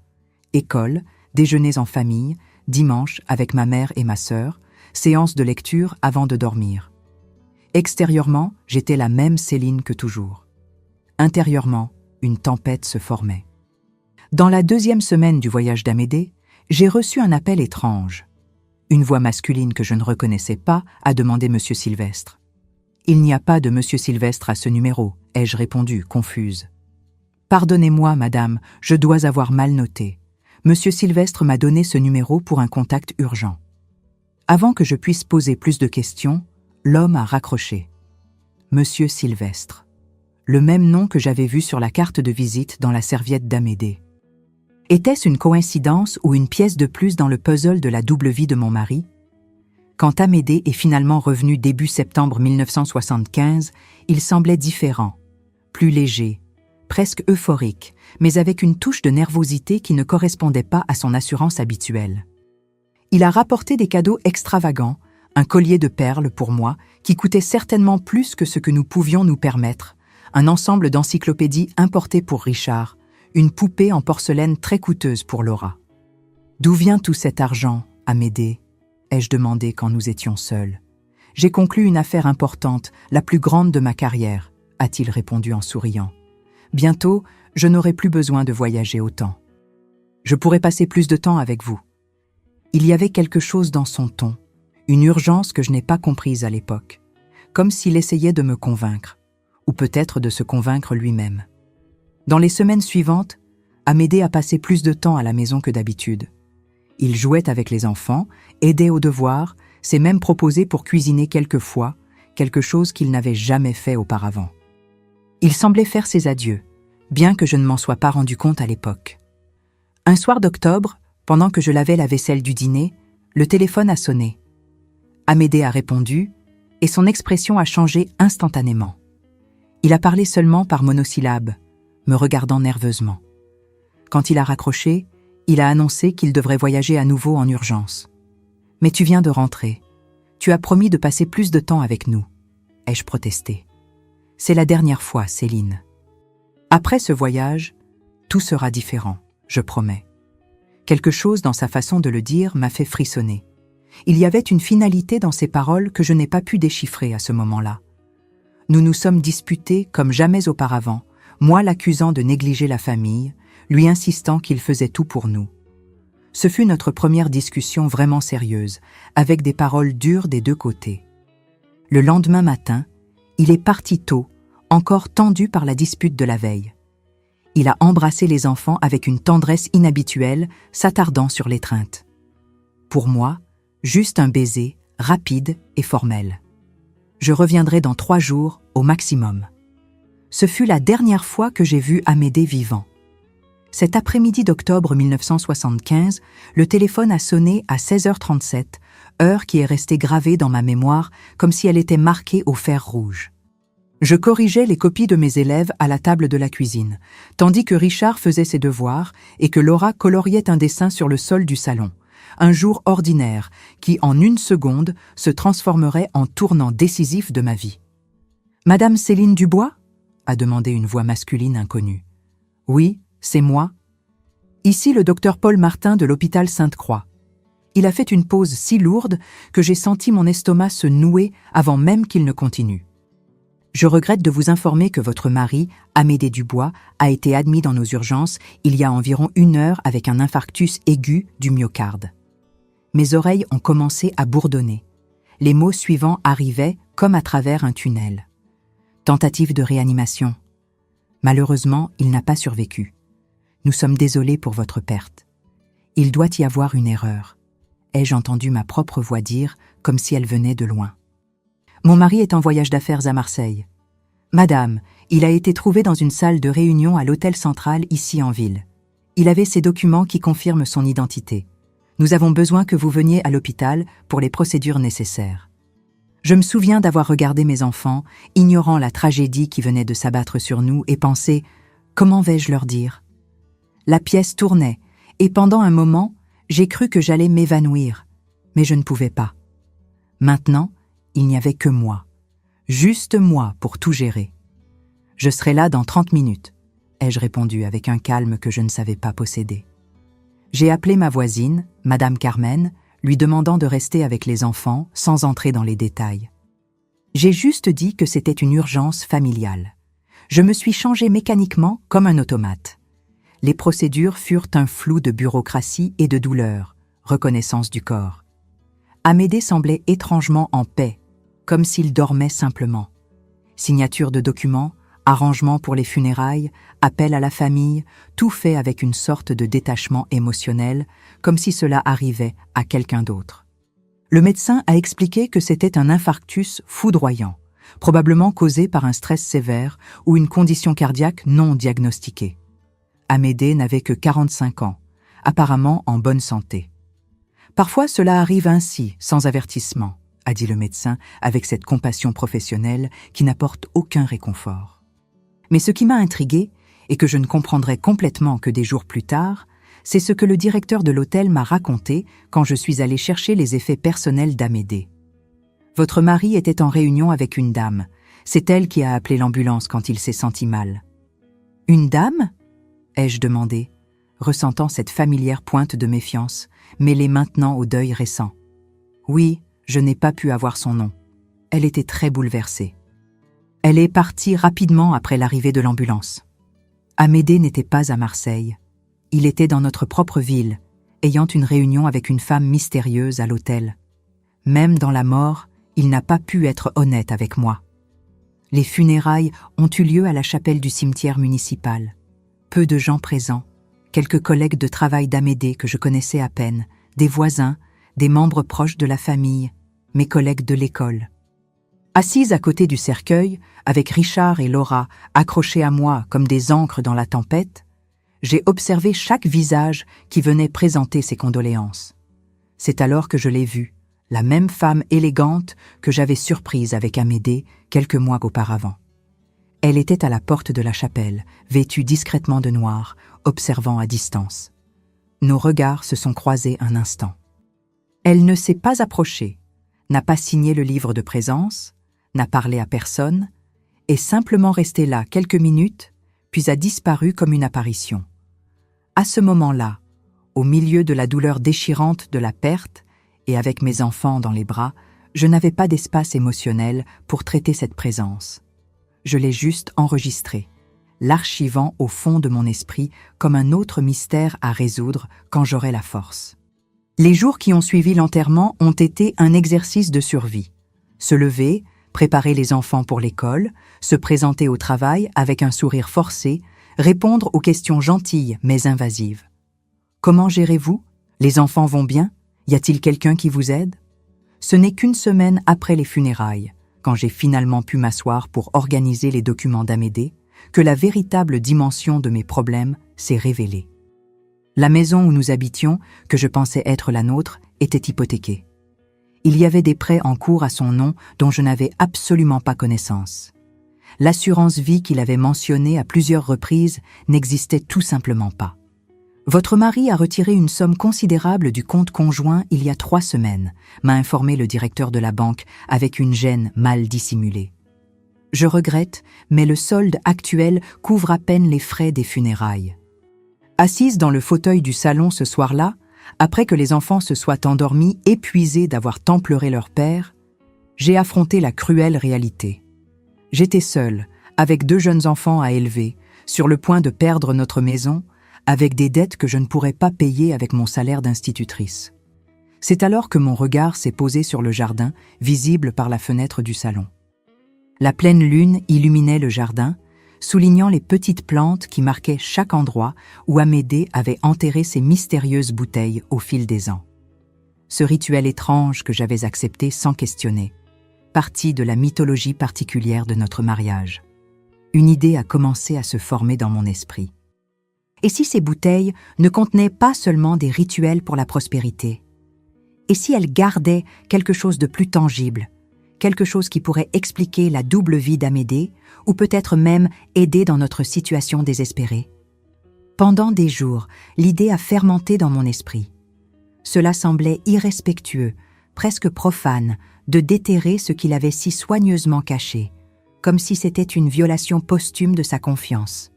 École, déjeuners en famille, dimanche avec ma mère et ma sœur, séance de lecture avant de dormir. Extérieurement, j'étais la même Céline que toujours. Intérieurement, une tempête se formait. Dans la 2e semaine du voyage d'Amédée, j'ai reçu un appel étrange. Une voix masculine que je ne reconnaissais pas a demandé M. Sylvestre. « Il n'y a pas de M. Sylvestre à ce numéro », ai-je répondu, confuse. « Pardonnez-moi, madame, je dois avoir mal noté. Monsieur Sylvestre m'a donné ce numéro pour un contact urgent. » Avant que je puisse poser plus de questions, l'homme a raccroché. Monsieur Sylvestre. Le même nom que j'avais vu sur la carte de visite dans la serviette d'Amédée. Était-ce une coïncidence ou une pièce de plus dans le puzzle de la double vie de mon mari? Quand Amédée est finalement revenu début septembre 1975, il semblait différent, plus léger, presque euphorique, mais avec une touche de nervosité qui ne correspondait pas à son assurance habituelle. Il a rapporté des cadeaux extravagants, un collier de perles pour moi, qui coûtait certainement plus que ce que nous pouvions nous permettre, un ensemble d'encyclopédies importées pour Richard, une poupée en porcelaine très coûteuse pour Laura. « D'où vient tout cet argent, Amédée ?» ai-je demandé quand nous étions seuls. « J'ai conclu une affaire importante, la plus grande de ma carrière, » a-t-il répondu en souriant. « Bientôt, je n'aurai plus besoin de voyager autant. Je pourrai passer plus de temps avec vous. » Il y avait quelque chose dans son ton, une urgence que je n'ai pas comprise à l'époque, comme s'il essayait de me convaincre, ou peut-être de se convaincre lui-même. Dans les semaines suivantes, Amédée a passé plus de temps à la maison que d'habitude. Il jouait avec les enfants, aidait aux devoirs, s'est même proposé pour cuisiner quelquefois, quelque chose qu'il n'avait jamais fait auparavant. Il semblait faire ses adieux, bien que je ne m'en sois pas rendu compte à l'époque. Un soir d'octobre, pendant que je lavais la vaisselle du dîner, le téléphone a sonné. Amédée a répondu, et son expression a changé instantanément. Il a parlé seulement par monosyllabes, me regardant nerveusement. Quand il a raccroché, il a annoncé qu'il devrait voyager à nouveau en urgence. « Mais tu viens de rentrer. Tu as promis de passer plus de temps avec nous. » ai-je protesté. « C'est la dernière fois, Céline. Après ce voyage, tout sera différent, je promets. » Quelque chose dans sa façon de le dire m'a fait frissonner. Il y avait une finalité dans ses paroles que je n'ai pas pu déchiffrer à ce moment-là. Nous nous sommes disputés comme jamais auparavant, moi l'accusant de négliger la famille, lui insistant qu'il faisait tout pour nous. Ce fut notre première discussion vraiment sérieuse, avec des paroles dures des deux côtés. Le lendemain matin, il est parti tôt, encore tendu par la dispute de la veille. Il a embrassé les enfants avec une tendresse inhabituelle, s'attardant sur l'étreinte. Pour moi, juste un baiser, rapide et formel. Je reviendrai dans 3 jours, au maximum. Ce fut la dernière fois que j'ai vu Amédée vivant. Cet après-midi d'octobre 1975, le téléphone a sonné à 16h37, heure qui est restée gravée dans ma mémoire comme si elle était marquée au fer rouge. Je corrigeais les copies de mes élèves à la table de la cuisine, tandis que Richard faisait ses devoirs et que Laura coloriait un dessin sur le sol du salon. Un jour ordinaire qui, en une seconde, se transformerait en tournant décisif de ma vie. « Madame Céline Dubois ?» a demandé une voix masculine inconnue. « Oui, c'est moi. Ici le docteur Paul Martin de l'hôpital Sainte-Croix. » Il a fait une pause si lourde que j'ai senti mon estomac se nouer avant même qu'il ne continue. « Je regrette de vous informer que votre mari, Amédée Dubois, a été admis dans nos urgences il y a environ 1 heure avec un infarctus aigu du myocarde. » Mes oreilles ont commencé à bourdonner. Les mots suivants arrivaient comme à travers un tunnel. Tentative de réanimation. Malheureusement, il n'a pas survécu. Nous sommes désolés pour votre perte. Il doit y avoir une erreur. Ai-je entendu ma propre voix dire, comme si elle venait de loin. Mon mari est en voyage d'affaires à Marseille. Madame, il a été trouvé dans une salle de réunion à l'hôtel central ici en ville. Il avait ses documents qui confirment son identité. Nous avons besoin que vous veniez à l'hôpital pour les procédures nécessaires. Je me souviens d'avoir regardé mes enfants, ignorant la tragédie qui venait de s'abattre sur nous, et pensé « Comment vais-je leur dire ?» La pièce tournait, et pendant un moment, j'ai cru que j'allais m'évanouir, mais je ne pouvais pas. Maintenant, il n'y avait que moi. Juste moi pour tout gérer. « Je serai là dans 30 minutes, ai-je répondu avec un calme que je ne savais pas posséder. J'ai appelé ma voisine, Madame Carmen, lui demandant de rester avec les enfants sans entrer dans les détails. J'ai juste dit que c'était une urgence familiale. Je me suis changé mécaniquement comme un automate. Les procédures furent un flou de bureaucratie et de douleur, reconnaissance du corps. Amédée semblait étrangement en paix, comme s'il dormait simplement. Signature de documents, arrangement pour les funérailles, appel à la famille, tout fait avec une sorte de détachement émotionnel, comme si cela arrivait à quelqu'un d'autre. Le médecin a expliqué que c'était un infarctus foudroyant, probablement causé par un stress sévère ou une condition cardiaque non diagnostiquée. Amédée n'avait que 45 ans, apparemment en bonne santé. Parfois cela arrive ainsi, sans avertissement, a dit le médecin avec cette compassion professionnelle qui n'apporte aucun réconfort. Mais ce qui m'a intriguée, et que je ne comprendrai complètement que des jours plus tard, c'est ce que le directeur de l'hôtel m'a raconté quand je suis allé chercher les effets personnels d'Amédée. Votre mari était en réunion avec une dame. C'est elle qui a appelé l'ambulance quand il s'est senti mal. Une dame ? Ai-je demandé, ressentant cette familière pointe de méfiance, mêlée maintenant au deuil récent. Oui, je n'ai pas pu avoir son nom. Elle était très bouleversée. Elle est partie rapidement après l'arrivée de l'ambulance. Amédée n'était pas à Marseille. Il était dans notre propre ville, ayant une réunion avec une femme mystérieuse à l'hôtel. Même dans la mort, il n'a pas pu être honnête avec moi. Les funérailles ont eu lieu à la chapelle du cimetière municipal. Peu de gens présents, quelques collègues de travail d'Amédée que je connaissais à peine, des voisins, des membres proches de la famille, mes collègues de l'école. Assise à côté du cercueil, avec Richard et Laura accrochés à moi comme des ancres dans la tempête, j'ai observé chaque visage qui venait présenter ses condoléances. C'est alors que je l'ai vue, la même femme élégante que j'avais surprise avec Amédée quelques mois auparavant. Elle était à la porte de la chapelle, vêtue discrètement de noir, observant à distance. Nos regards se sont croisés un instant. Elle ne s'est pas approchée, n'a pas signé le livre de présence, n'a parlé à personne, est simplement restée là quelques minutes, puis a disparu comme une apparition. À ce moment-là, au milieu de la douleur déchirante de la perte, et avec mes enfants dans les bras, je n'avais pas d'espace émotionnel pour traiter cette présence. Je l'ai juste enregistrée, l'archivant au fond de mon esprit comme un autre mystère à résoudre quand j'aurai la force. Les jours qui ont suivi l'enterrement ont été un exercice de survie. Se lever, préparer les enfants pour l'école, se présenter au travail avec un sourire forcé, répondre aux questions gentilles mais invasives. Comment gérez-vous ? Les enfants vont bien ? Y a-t-il quelqu'un qui vous aide ? Ce n'est qu'une semaine après les funérailles, quand j'ai finalement pu m'asseoir pour organiser les documents d'Amédée, que la véritable dimension de mes problèmes s'est révélée. La maison où nous habitions, que je pensais être la nôtre, était hypothéquée. Il y avait des prêts en cours à son nom dont je n'avais absolument pas connaissance. L'assurance vie qu'il avait mentionnée à plusieurs reprises n'existait tout simplement pas. Votre mari a retiré une somme considérable du compte conjoint il y a 3 semaines, m'a informé le directeur de la banque avec une gêne mal dissimulée. Je regrette, mais le solde actuel couvre à peine les frais des funérailles. Assise dans le fauteuil du salon ce soir-là, après que les enfants se soient endormis, épuisés d'avoir tant pleuré leur père, j'ai affronté la cruelle réalité. J'étais seule, avec 2 jeunes enfants à élever, sur le point de perdre notre maison, avec des dettes que je ne pourrais pas payer avec mon salaire d'institutrice. C'est alors que mon regard s'est posé sur le jardin, visible par la fenêtre du salon. La pleine lune illuminait le jardin, soulignant les petites plantes qui marquaient chaque endroit où Amédée avait enterré ses mystérieuses bouteilles au fil des ans. Ce rituel étrange que j'avais accepté sans questionner, partie de la mythologie particulière de notre mariage. Une idée a commencé à se former dans mon esprit. Et si ces bouteilles ne contenaient pas seulement des rituels pour la prospérité? Et si elles gardaient quelque chose de plus tangible, quelque chose qui pourrait expliquer la double vie d'Amédée, ou peut-être même aider dans notre situation désespérée? Pendant des jours, l'idée a fermenté dans mon esprit. Cela semblait irrespectueux, presque profane, de déterrer ce qu'il avait si soigneusement caché, comme si c'était une violation posthume de sa confiance.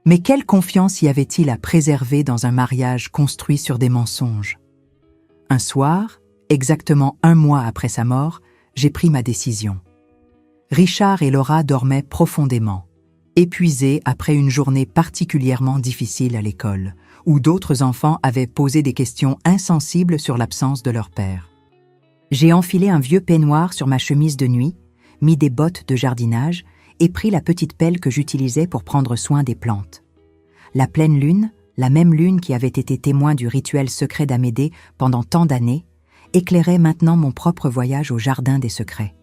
Mais quelle confiance y avait-il à préserver dans un mariage construit sur des mensonges? Un soir, exactement 1 mois après sa mort, j'ai pris ma décision. Richard et Laura dormaient profondément, épuisés après une journée particulièrement difficile à l'école, où d'autres enfants avaient posé des questions insensibles sur l'absence de leur père. J'ai enfilé un vieux peignoir sur ma chemise de nuit, mis des bottes de jardinage et pris la petite pelle que j'utilisais pour prendre soin des plantes. La pleine lune, la même lune qui avait été témoin du rituel secret d'Amédée pendant tant d'années, éclairait maintenant mon propre voyage au jardin des secrets.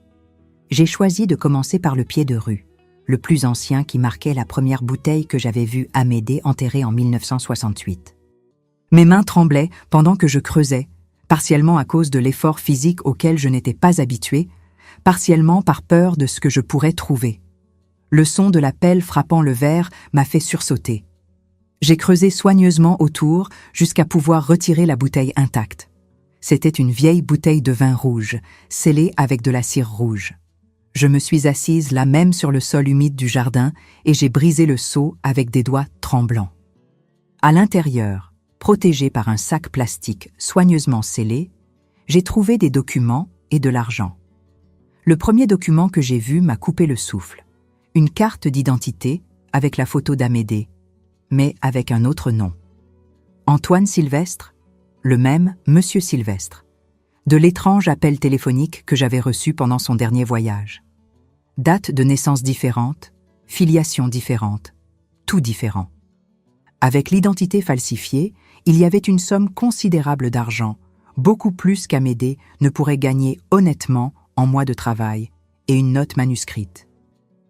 J'ai choisi de commencer par le pied de rue, le plus ancien qui marquait la première bouteille que j'avais vue Amédée enterrée en 1968. Mes mains tremblaient pendant que je creusais, partiellement à cause de l'effort physique auquel je n'étais pas habituée, partiellement par peur de ce que je pourrais trouver. Le son de la pelle frappant le verre m'a fait sursauter. J'ai creusé soigneusement autour jusqu'à pouvoir retirer la bouteille intacte. C'était une vieille bouteille de vin rouge, scellée avec de la cire rouge. Je me suis assise là même sur le sol humide du jardin et j'ai brisé le seau avec des doigts tremblants. À l'intérieur, protégé par un sac plastique soigneusement scellé, j'ai trouvé des documents et de l'argent. Le premier document que j'ai vu m'a coupé le souffle. Une carte d'identité avec la photo d'Amédée, mais avec un autre nom. Antoine Sylvestre, le même Monsieur Sylvestre, de l'étrange appel téléphonique que j'avais reçu pendant son dernier voyage. Date de naissance différente, filiation différente, tout différent. Avec l'identité falsifiée, il y avait une somme considérable d'argent, beaucoup plus qu'Amédée ne pourrait gagner honnêtement en mois de travail, et une note manuscrite.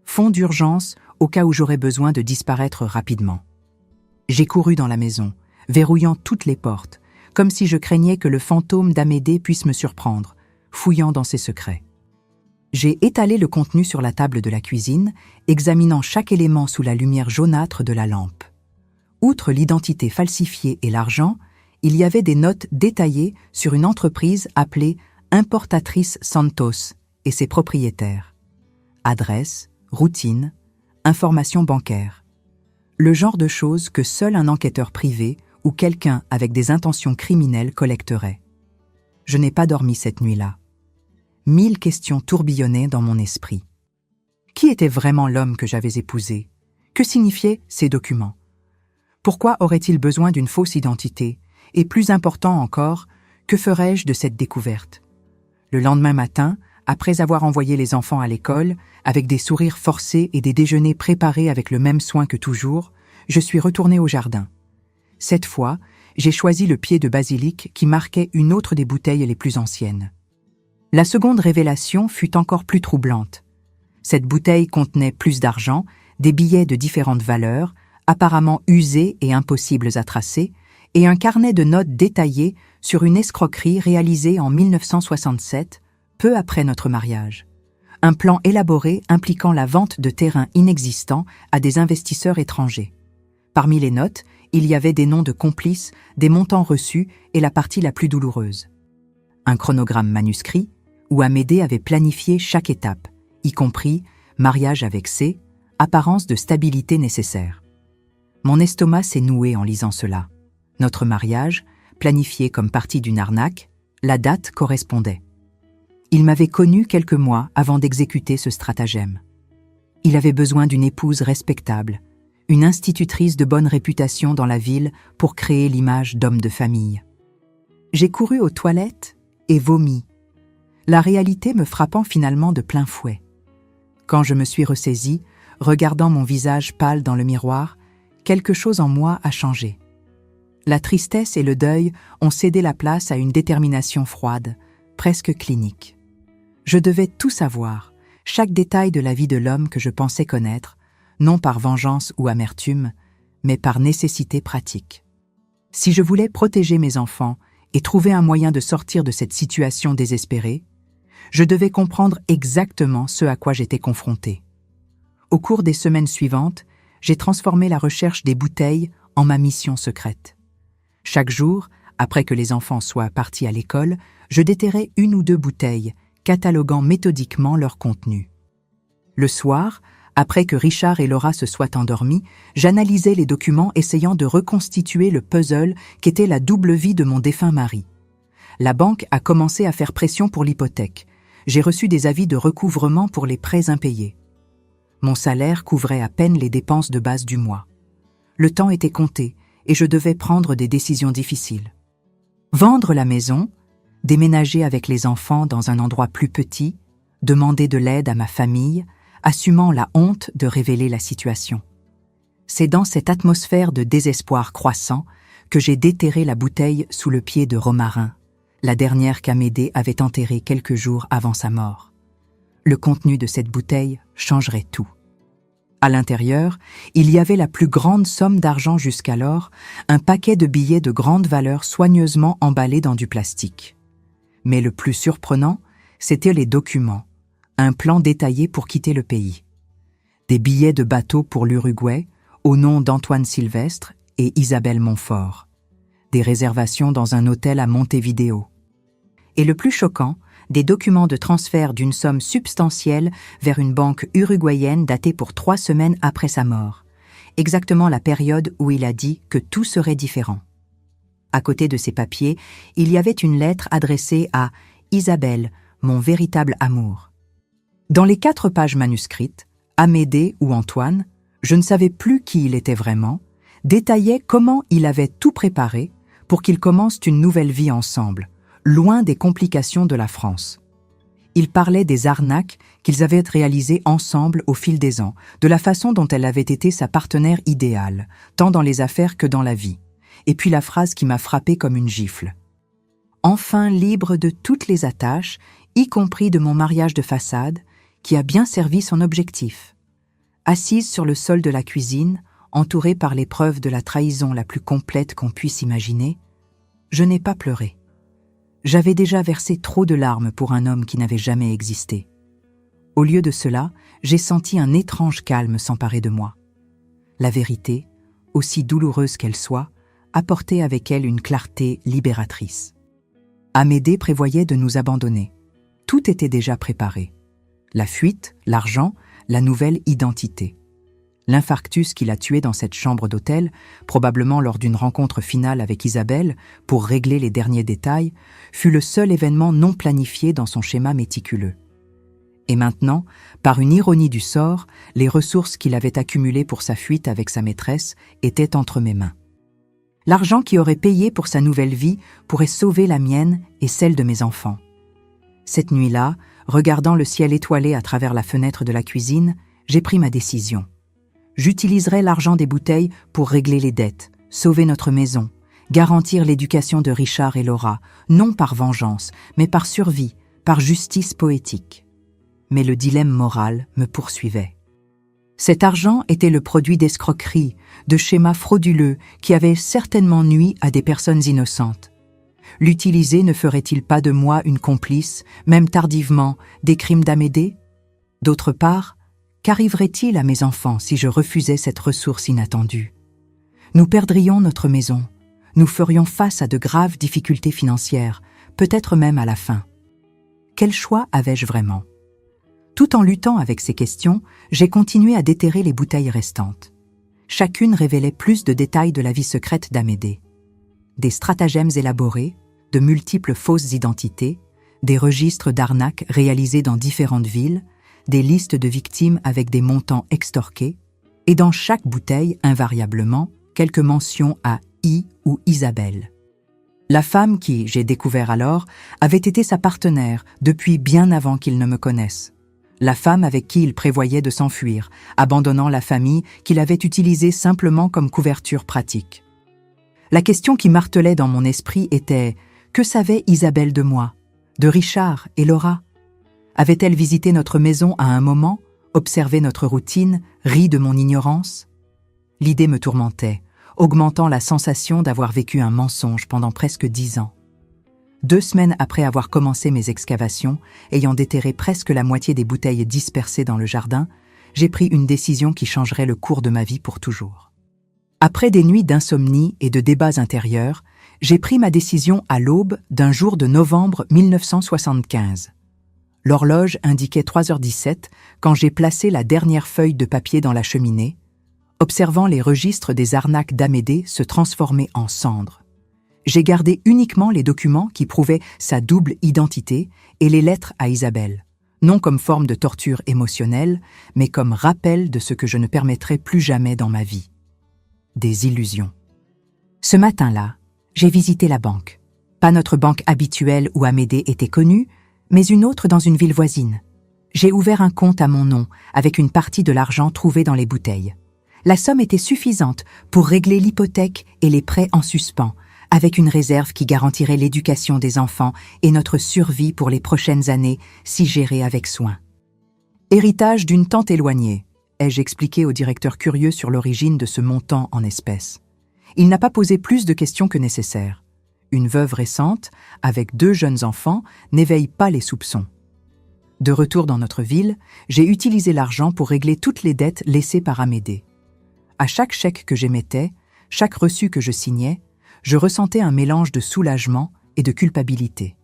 Fonds d'urgence au cas où j'aurais besoin de disparaître rapidement. J'ai couru dans la maison, verrouillant toutes les portes, comme si je craignais que le fantôme d'Amédée puisse me surprendre, fouillant dans ses secrets. J'ai étalé le contenu sur la table de la cuisine, examinant chaque élément sous la lumière jaunâtre de la lampe. Outre l'identité falsifiée et l'argent, il y avait des notes détaillées sur une entreprise appelée Importatrice Santos et ses propriétaires. Adresse, routine, informations bancaires. Le genre de choses que seul un enquêteur privé ou quelqu'un avec des intentions criminelles collecterait. Je n'ai pas dormi cette nuit-là. 1000 questions tourbillonnaient dans mon esprit. Qui était vraiment l'homme que j'avais épousé? Que signifiaient ces documents? Pourquoi aurait-il besoin d'une fausse identité? Et plus important encore, que ferais-je de cette découverte? Le lendemain matin, après avoir envoyé les enfants à l'école, avec des sourires forcés et des déjeuners préparés avec le même soin que toujours, je suis retournée au jardin. Cette fois, j'ai choisi le pied de basilic qui marquait une autre des bouteilles les plus anciennes. La seconde révélation fut encore plus troublante. Cette bouteille contenait plus d'argent, des billets de différentes valeurs, apparemment usés et impossibles à tracer, et un carnet de notes détaillé sur une escroquerie réalisée en 1967, peu après notre mariage. Un plan élaboré impliquant la vente de terrains inexistants à des investisseurs étrangers. Parmi les notes, il y avait des noms de complices, des montants reçus et la partie la plus douloureuse. Un chronogramme manuscrit où Amédée avait planifié chaque étape, y compris mariage avec C, apparence de stabilité nécessaire. Mon estomac s'est noué en lisant cela. Notre mariage, planifié comme partie d'une arnaque, la date correspondait. Il m'avait connu quelques mois avant d'exécuter ce stratagème. Il avait besoin d'une épouse respectable, une institutrice de bonne réputation dans la ville pour créer l'image d'homme de famille. J'ai couru aux toilettes et vomi, la réalité me frappant finalement de plein fouet. Quand je me suis ressaisie, regardant mon visage pâle dans le miroir, quelque chose en moi a changé. La tristesse et le deuil ont cédé la place à une détermination froide, presque clinique. Je devais tout savoir, chaque détail de la vie de l'homme que je pensais connaître, non par vengeance ou amertume, mais par nécessité pratique. Si je voulais protéger mes enfants et trouver un moyen de sortir de cette situation désespérée, je devais comprendre exactement ce à quoi j'étais confronté. Au cours des semaines suivantes, j'ai transformé la recherche des bouteilles en ma mission secrète. Chaque jour, après que les enfants soient partis à l'école, je déterrais 1 ou 2 bouteilles, cataloguant méthodiquement leur contenu. Le soir, après que Richard et Laura se soient endormis, j'analysais les documents essayant de reconstituer le puzzle qu'était la double vie de mon défunt mari. La banque a commencé à faire pression pour l'hypothèque. J'ai reçu des avis de recouvrement pour les prêts impayés. Mon salaire couvrait à peine les dépenses de base du mois. Le temps était compté et je devais prendre des décisions difficiles. Vendre la maison, déménager avec les enfants dans un endroit plus petit, demander de l'aide à ma famille, assumant la honte de révéler la situation. C'est dans cette atmosphère de désespoir croissant que j'ai déterré la bouteille sous le pied de Romarin, la dernière qu'Amédée avait enterrée quelques jours avant sa mort. Le contenu de cette bouteille changerait tout. À l'intérieur, il y avait la plus grande somme d'argent jusqu'alors, un paquet de billets de grande valeur soigneusement emballés dans du plastique. Mais le plus surprenant, c'étaient les documents, un plan détaillé pour quitter le pays. Des billets de bateau pour l'Uruguay, au nom d'Antoine Sylvestre et Isabelle Montfort. Des réservations dans un hôtel à Montevideo. Et le plus choquant, des documents de transfert d'une somme substantielle vers une banque uruguayenne datée pour 3 semaines après sa mort, exactement la période où il a dit que tout serait différent. À côté de ces papiers, il y avait une lettre adressée à Isabelle, mon véritable amour. Dans les 4 pages manuscrites, Amédée ou Antoine, je ne savais plus qui il était vraiment, détaillait comment il avait tout préparé pour qu'ils commencent une nouvelle vie ensemble, loin des complications de la France. Il parlait des arnaques qu'ils avaient réalisées ensemble au fil des ans, de la façon dont elle avait été sa partenaire idéale, tant dans les affaires que dans la vie. Et puis la phrase qui m'a frappée comme une gifle. Enfin libre de toutes les attaches, y compris de mon mariage de façade, qui a bien servi son objectif. Assise sur le sol de la cuisine, entourée par les preuves de la trahison la plus complète qu'on puisse imaginer, je n'ai pas pleuré. J'avais déjà versé trop de larmes pour un homme qui n'avait jamais existé. Au lieu de cela, j'ai senti un étrange calme s'emparer de moi. La vérité, aussi douloureuse qu'elle soit, apportait avec elle une clarté libératrice. Amédée prévoyait de nous abandonner. Tout était déjà préparé. La fuite, l'argent, la nouvelle identité. L'infarctus qui l'a tué dans cette chambre d'hôtel, probablement lors d'une rencontre finale avec Isabelle, pour régler les derniers détails, fut le seul événement non planifié dans son schéma méticuleux. Et maintenant, par une ironie du sort, les ressources qu'il avait accumulées pour sa fuite avec sa maîtresse étaient entre mes mains. L'argent qui aurait payé pour sa nouvelle vie pourrait sauver la mienne et celle de mes enfants. Cette nuit-là, regardant le ciel étoilé à travers la fenêtre de la cuisine, j'ai pris ma décision. J'utiliserai l'argent des bouteilles pour régler les dettes, sauver notre maison, garantir l'éducation de Richard et Laura, non par vengeance, mais par survie, par justice poétique. Mais le dilemme moral me poursuivait. Cet argent était le produit d'escroqueries, de schémas frauduleux qui avaient certainement nui à des personnes innocentes. L'utiliser ne ferait-il pas de moi une complice, même tardivement, des crimes d'Amédée? D'autre part, qu'arriverait-il à mes enfants si je refusais cette ressource inattendue? Nous perdrions notre maison. Nous ferions face à de graves difficultés financières, peut-être même à la fin. Quel choix avais-je vraiment? Tout en luttant avec ces questions, j'ai continué à déterrer les bouteilles restantes. Chacune révélait plus de détails de la vie secrète d'Amédée. Des stratagèmes élaborés, de multiples fausses identités, des registres d'arnaques réalisés dans différentes villes, des listes de victimes avec des montants extorqués, et dans chaque bouteille, invariablement, quelques mentions à I ou Isabelle. La femme qui, j'ai découvert alors, avait été sa partenaire depuis bien avant qu'il ne me connaisse. La femme avec qui il prévoyait de s'enfuir, abandonnant la famille qu'il avait utilisée simplement comme couverture pratique. La question qui martelait dans mon esprit était « Que savait Isabelle de moi, de Richard et Laura? Avait-elle visité notre maison à un moment, observé notre routine, ri de mon ignorance ?» L'idée me tourmentait, augmentant la sensation d'avoir vécu un mensonge pendant presque 10 ans. 2 semaines après avoir commencé mes excavations, ayant déterré presque la moitié des bouteilles dispersées dans le jardin, j'ai pris une décision qui changerait le cours de ma vie pour toujours. Après des nuits d'insomnie et de débats intérieurs, j'ai pris ma décision à l'aube d'un jour de novembre 1975. L'horloge indiquait 3h17 quand j'ai placé la dernière feuille de papier dans la cheminée, observant les registres des arnaques d'Amédée se transformer en cendres. J'ai gardé uniquement les documents qui prouvaient sa double identité et les lettres à Isabelle, non comme forme de torture émotionnelle, mais comme rappel de ce que je ne permettrai plus jamais dans ma vie. Des illusions. Ce matin-là, j'ai visité la banque. Pas notre banque habituelle où Amédée était connue, mais une autre dans une ville voisine. J'ai ouvert un compte à mon nom, avec une partie de l'argent trouvé dans les bouteilles. La somme était suffisante pour régler l'hypothèque et les prêts en suspens, avec une réserve qui garantirait l'éducation des enfants et notre survie pour les prochaines années, si gérée avec soin. Héritage d'une tante éloignée, ai-je expliqué au directeur curieux sur l'origine de ce montant en espèces. Il n'a pas posé plus de questions que nécessaire. Une veuve récente, avec 2 jeunes enfants, n'éveille pas les soupçons. De retour dans notre ville, j'ai utilisé l'argent pour régler toutes les dettes laissées par Amédée. À chaque chèque que j'émettais, chaque reçu que je signais, je ressentais un mélange de soulagement et de culpabilité.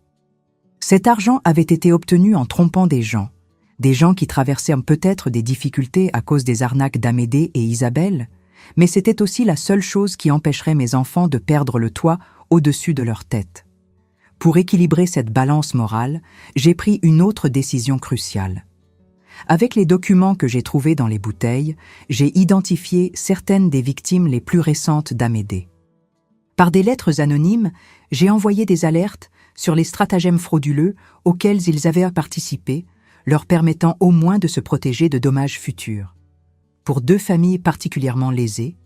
Cet argent avait été obtenu en trompant des gens qui traversaient peut-être des difficultés à cause des arnaques d'Amédée et Isabelle, mais c'était aussi la seule chose qui empêcherait mes enfants de perdre le toit au-dessus de leur tête. Pour équilibrer cette balance morale, j'ai pris une autre décision cruciale. Avec les documents que j'ai trouvés dans les bouteilles, j'ai identifié certaines des victimes les plus récentes d'Amédée. Par des lettres anonymes, j'ai envoyé des alertes sur les stratagèmes frauduleux auxquels ils avaient participé, leur permettant au moins de se protéger de dommages futurs. Pour 2 familles particulièrement lésées,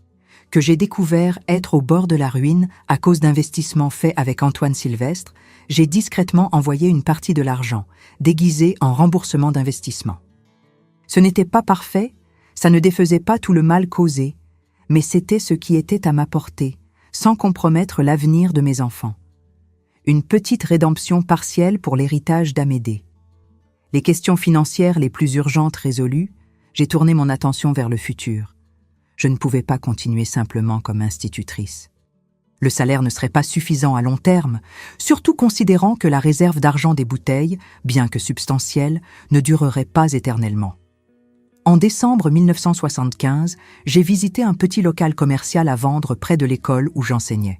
que j'ai découvert être au bord de la ruine à cause d'investissements faits avec Antoine Sylvestre, j'ai discrètement envoyé une partie de l'argent, déguisé en remboursement d'investissement. Ce n'était pas parfait, ça ne défaisait pas tout le mal causé, mais c'était ce qui était à ma portée, sans compromettre l'avenir de mes enfants. Une petite rédemption partielle pour l'héritage d'Amédée. Les questions financières les plus urgentes résolues, j'ai tourné mon attention vers le futur. Je ne pouvais pas continuer simplement comme institutrice. Le salaire ne serait pas suffisant à long terme, surtout considérant que la réserve d'argent des bouteilles, bien que substantielle, ne durerait pas éternellement. En décembre 1975, j'ai visité un petit local commercial à vendre près de l'école où j'enseignais.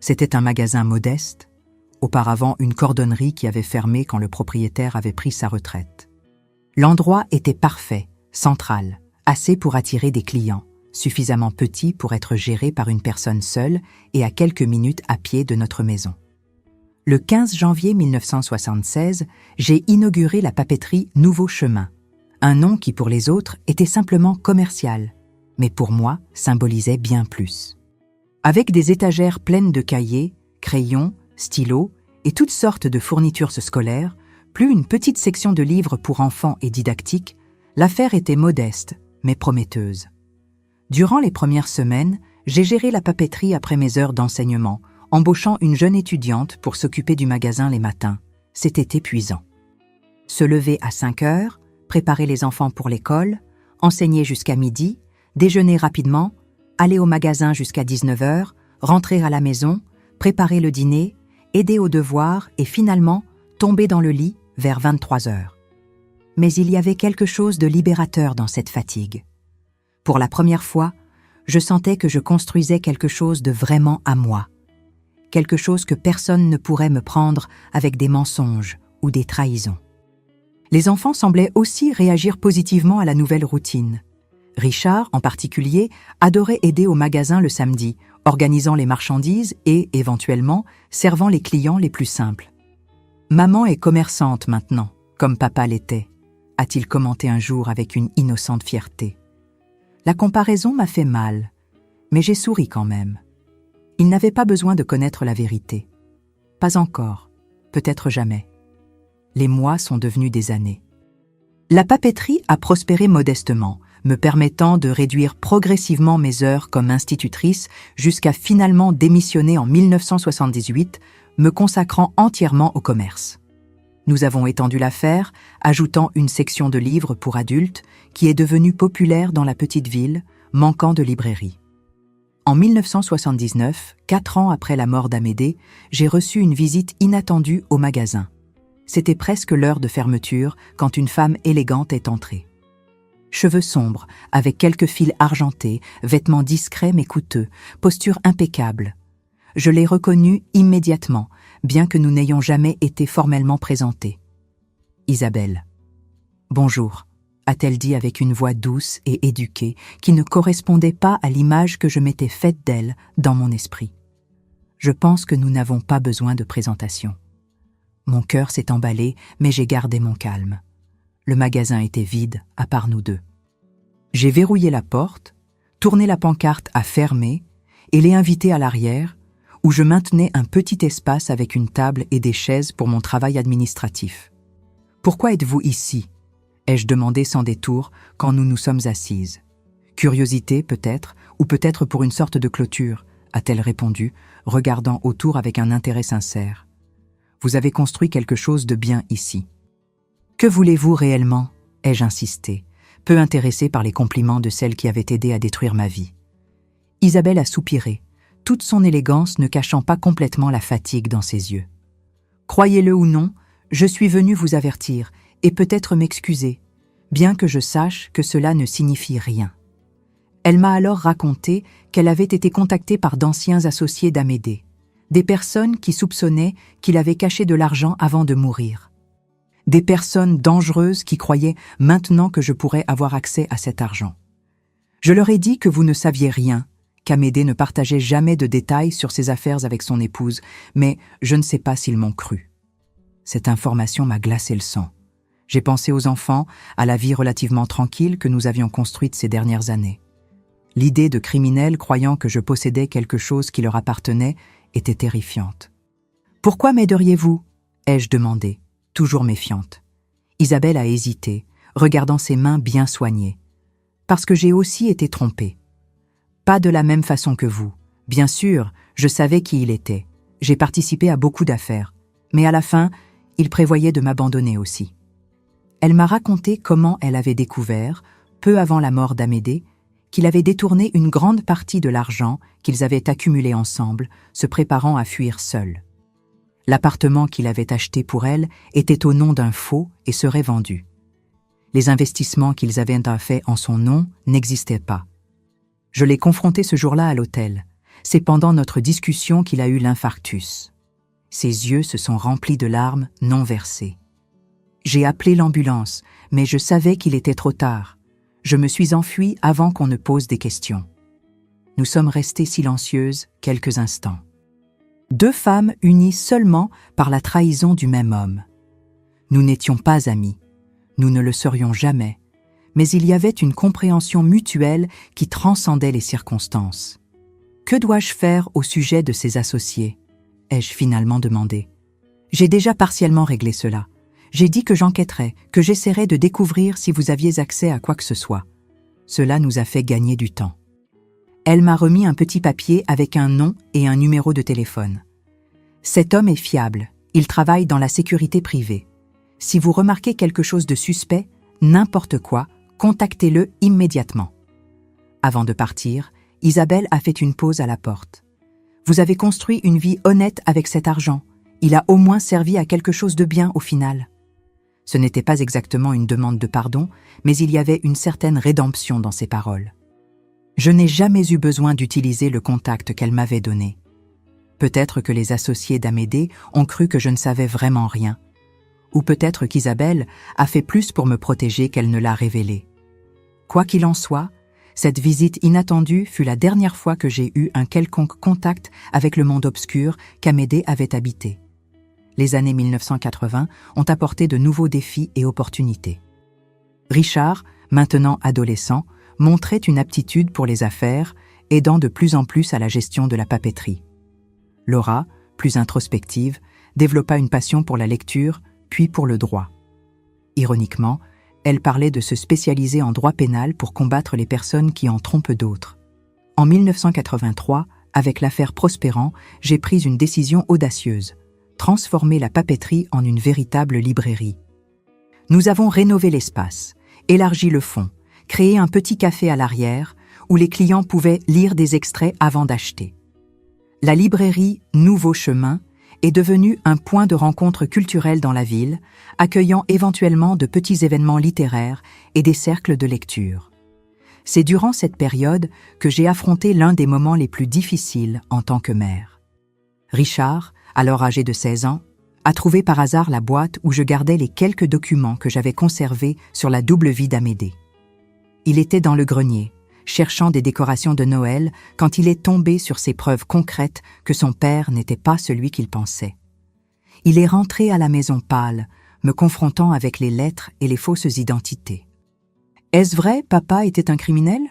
C'était un magasin modeste, auparavant une cordonnerie qui avait fermé quand le propriétaire avait pris sa retraite. L'endroit était parfait, central, assez pour attirer des clients, suffisamment petit pour être géré par une personne seule et à quelques minutes à pied de notre maison. Le 15 janvier 1976, j'ai inauguré la papeterie Nouveau Chemin, un nom qui pour les autres était simplement commercial, mais pour moi symbolisait bien plus. Avec des étagères pleines de cahiers, crayons, stylos et toutes sortes de fournitures scolaires, plus une petite section de livres pour enfants et didactiques, l'affaire était modeste, mais prometteuse. Durant les premières semaines, j'ai géré la papeterie après mes heures d'enseignement, embauchant une jeune étudiante pour s'occuper du magasin les matins. C'était épuisant. Se lever à 5 heures, préparer les enfants pour l'école, enseigner jusqu'à midi, déjeuner rapidement, aller au magasin jusqu'à 19 heures, rentrer à la maison, préparer le dîner, aider aux devoirs et finalement tomber dans le lit vers 23 heures. Mais il y avait quelque chose de libérateur dans cette fatigue. Pour la première fois, je sentais que je construisais quelque chose de vraiment à moi. Quelque chose que personne ne pourrait me prendre avec des mensonges ou des trahisons. Les enfants semblaient aussi réagir positivement à la nouvelle routine. Richard, en particulier, adorait aider au magasin le samedi, organisant les marchandises et, éventuellement, servant les clients les plus simples. « Maman est commerçante maintenant, comme papa l'était », a-t-il commenté un jour avec une innocente fierté. La comparaison m'a fait mal, mais j'ai souri quand même. Il n'avait pas besoin de connaître la vérité. Pas encore, peut-être jamais. Les mois sont devenus des années. La papeterie a prospéré modestement, me permettant de réduire progressivement mes heures comme institutrice jusqu'à finalement démissionner en 1978, me consacrant entièrement au commerce. Nous avons étendu l'affaire, ajoutant une section de livres pour adultes qui est devenue populaire dans la petite ville, manquant de librairie. En 1979, 4 ans après la mort d'Amédée, j'ai reçu une visite inattendue au magasin. C'était presque l'heure de fermeture quand une femme élégante est entrée. Cheveux sombres, avec quelques fils argentés, vêtements discrets mais coûteux, posture impeccable. Je l'ai reconnue immédiatement, bien que nous n'ayons jamais été formellement présentés. Isabelle. « Bonjour », a-t-elle dit avec une voix douce et éduquée qui ne correspondait pas à l'image que je m'étais faite d'elle dans mon esprit. Je pense que nous n'avons pas besoin de présentation. Mon cœur s'est emballé, mais j'ai gardé mon calme. Le magasin était vide, à part nous deux. J'ai verrouillé la porte, tourné la pancarte à fermer et l'ai invitée à l'arrière, où je maintenais un petit espace avec une table et des chaises pour mon travail administratif. « Pourquoi êtes-vous ici ?» ai-je demandé sans détour quand nous nous sommes assises. « Curiosité peut-être, ou peut-être pour une sorte de clôture », a-t-elle répondu, regardant autour avec un intérêt sincère. « Vous avez construit quelque chose de bien ici. »« Que voulez-vous réellement ?» ai-je insisté, peu intéressée par les compliments de celle qui avait aidé à détruire ma vie. Isabelle a soupiré, toute son élégance ne cachant pas complètement la fatigue dans ses yeux. « Croyez-le ou non, je suis venue vous avertir et peut-être m'excuser, bien que je sache que cela ne signifie rien. » Elle m'a alors raconté qu'elle avait été contactée par d'anciens associés d'Amédée, des personnes qui soupçonnaient qu'il avait caché de l'argent avant de mourir. Des personnes dangereuses qui croyaient maintenant que je pourrais avoir accès à cet argent. Je leur ai dit que vous ne saviez rien, qu'Amédée ne partageait jamais de détails sur ses affaires avec son épouse, mais je ne sais pas s'ils m'ont cru. Cette information m'a glacé le sang. J'ai pensé aux enfants, à la vie relativement tranquille que nous avions construite ces dernières années. L'idée de criminels croyant que je possédais quelque chose qui leur appartenait était terrifiante. « Pourquoi m'aideriez-vous » ai-je demandé, toujours méfiante. Isabelle a hésité, regardant ses mains bien soignées. « Parce que j'ai aussi été trompée. Pas de la même façon que vous. Bien sûr, je savais qui il était. J'ai participé à beaucoup d'affaires. Mais à la fin, il prévoyait de m'abandonner aussi. » Elle m'a raconté comment elle avait découvert, peu avant la mort d'Amédée, qu'il avait détourné une grande partie de l'argent qu'ils avaient accumulé ensemble, se préparant à fuir seul. L'appartement qu'il avait acheté pour elle était au nom d'un faux et serait vendu. Les investissements qu'ils avaient fait en son nom n'existaient pas. Je l'ai confronté ce jour-là à l'hôtel. C'est pendant notre discussion qu'il a eu l'infarctus. Ses yeux se sont remplis de larmes non versées. J'ai appelé l'ambulance, mais je savais qu'il était trop tard. Je me suis enfuie avant qu'on ne pose des questions. Nous sommes restées silencieuses quelques instants. 2 femmes unies seulement par la trahison du même homme. Nous n'étions pas amis, nous ne le serions jamais, mais il y avait une compréhension mutuelle qui transcendait les circonstances. Que dois-je faire au sujet de ces associés ? Ai-je finalement demandé. J'ai déjà partiellement réglé cela. J'ai dit que j'enquêterais, que j'essaierais de découvrir si vous aviez accès à quoi que ce soit. Cela nous a fait gagner du temps. Elle m'a remis un petit papier avec un nom et un numéro de téléphone. Cet homme est fiable, il travaille dans la sécurité privée. Si vous remarquez quelque chose de suspect, n'importe quoi, contactez-le immédiatement. Avant de partir, Isabelle a fait une pause à la porte. Vous avez construit une vie honnête avec cet argent. Il a au moins servi à quelque chose de bien au final. Ce n'était pas exactement une demande de pardon, mais il y avait une certaine rédemption dans ses paroles. Je n'ai jamais eu besoin d'utiliser le contact qu'elle m'avait donné. Peut-être que les associés d'Amédée ont cru que je ne savais vraiment rien. Ou peut-être qu'Isabelle a fait plus pour me protéger qu'elle ne l'a révélé. Quoi qu'il en soit, cette visite inattendue fut la dernière fois que j'ai eu un quelconque contact avec le monde obscur qu'Amédée avait habité. Les années 1980 ont apporté de nouveaux défis et opportunités. Richard, maintenant adolescent, montrait une aptitude pour les affaires, aidant de plus en plus à la gestion de la papeterie. Laura, plus introspective, développa une passion pour la lecture, puis pour le droit. Ironiquement, elle parlait de se spécialiser en droit pénal pour combattre les personnes qui en trompent d'autres. En 1983, avec l'affaire Prospérant, j'ai pris une décision audacieuse, transformer la papeterie en une véritable librairie. Nous avons rénové l'espace, élargi le fond, créé un petit café à l'arrière où les clients pouvaient lire des extraits avant d'acheter. La librairie Nouveau Chemin est devenue un point de rencontre culturel dans la ville, accueillant éventuellement de petits événements littéraires et des cercles de lecture. C'est durant cette période que j'ai affronté l'un des moments les plus difficiles en tant que mère. Richard, alors âgé de 16 ans, a trouvé par hasard la boîte où je gardais les quelques documents que j'avais conservés sur la double vie d'Amédée. Il était dans le grenier, cherchant des décorations de Noël, quand il est tombé sur ces preuves concrètes que son père n'était pas celui qu'il pensait. Il est rentré à la maison pâle, me confrontant avec les lettres et les fausses identités. Est-ce vrai, papa était un criminel?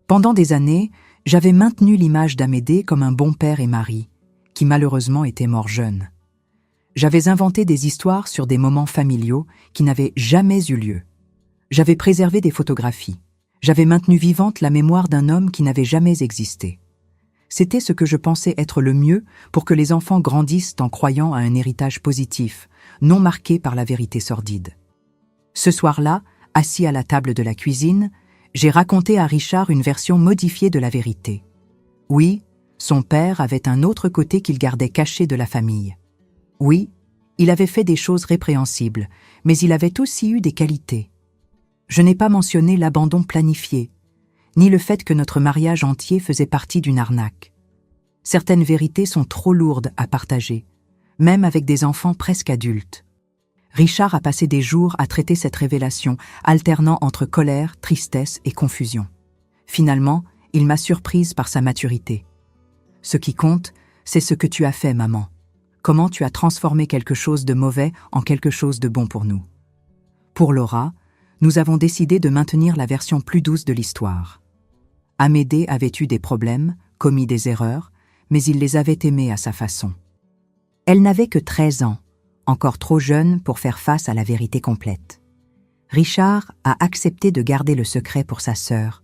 Pendant des années, j'avais maintenu l'image d'Amédée comme un bon père et mari, qui malheureusement était mort jeune. J'avais inventé des histoires sur des moments familiaux qui n'avaient jamais eu lieu. J'avais préservé des photographies. J'avais maintenu vivante la mémoire d'un homme qui n'avait jamais existé. C'était ce que je pensais être le mieux pour que les enfants grandissent en croyant à un héritage positif, non marqué par la vérité sordide. Ce soir-là, assis à la table de la cuisine, j'ai raconté à Richard une version modifiée de la vérité. Oui, son père avait un autre côté qu'il gardait caché de la famille. Oui, il avait fait des choses répréhensibles, mais il avait aussi eu des qualités. Je n'ai pas mentionné l'abandon planifié, ni le fait que notre mariage entier faisait partie d'une arnaque. Certaines vérités sont trop lourdes à partager, même avec des enfants presque adultes. Richard a passé des jours à traiter cette révélation, alternant entre colère, tristesse et confusion. Finalement, il m'a surprise par sa maturité. Ce qui compte, c'est ce que tu as fait, maman. Comment tu as transformé quelque chose de mauvais en quelque chose de bon pour nous. Pour Laura, nous avons décidé de maintenir la version plus douce de l'histoire. Amédée avait eu des problèmes, commis des erreurs, mais il les avait aimés à sa façon. Elle n'avait que 13 ans, encore trop jeune pour faire face à la vérité complète. Richard a accepté de garder le secret pour sa sœur,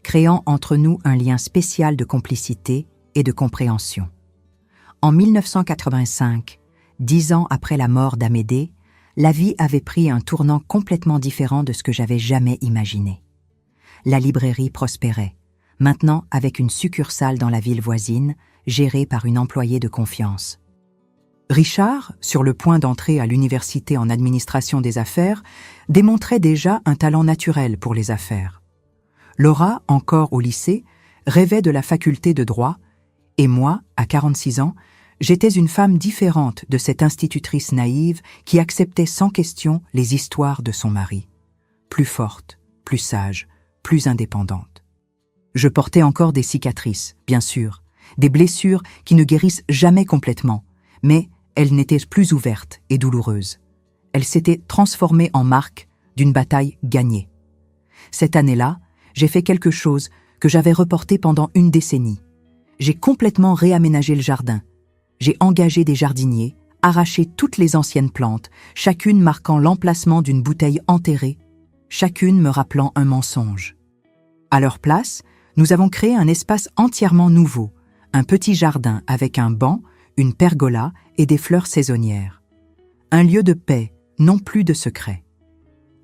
créant entre nous un lien spécial de complicité et de compréhension. En 1985, 10 ans après la mort d'Amédée, la vie avait pris un tournant complètement différent de ce que j'avais jamais imaginé. La librairie prospérait, maintenant avec une succursale dans la ville voisine, gérée par une employée de confiance. Richard, sur le point d'entrer à l'université en administration des affaires, démontrait déjà un talent naturel pour les affaires. Laura, encore au lycée, rêvait de la faculté de droit, et moi, à 46 ans, j'étais une femme différente de cette institutrice naïve qui acceptait sans question les histoires de son mari. Plus forte, plus sage, plus indépendante. Je portais encore des cicatrices, bien sûr, des blessures qui ne guérissent jamais complètement, mais elles n'étaient plus ouvertes et douloureuses. Elles s'étaient transformées en marque d'une bataille gagnée. Cette année-là, j'ai fait quelque chose que j'avais reporté pendant une décennie. J'ai complètement réaménagé le jardin. J'ai engagé des jardiniers, arraché toutes les anciennes plantes, chacune marquant l'emplacement d'une bouteille enterrée, chacune me rappelant un mensonge. À leur place, nous avons créé un espace entièrement nouveau, un petit jardin avec un banc, une pergola et des fleurs saisonnières. Un lieu de paix, non plus de secret.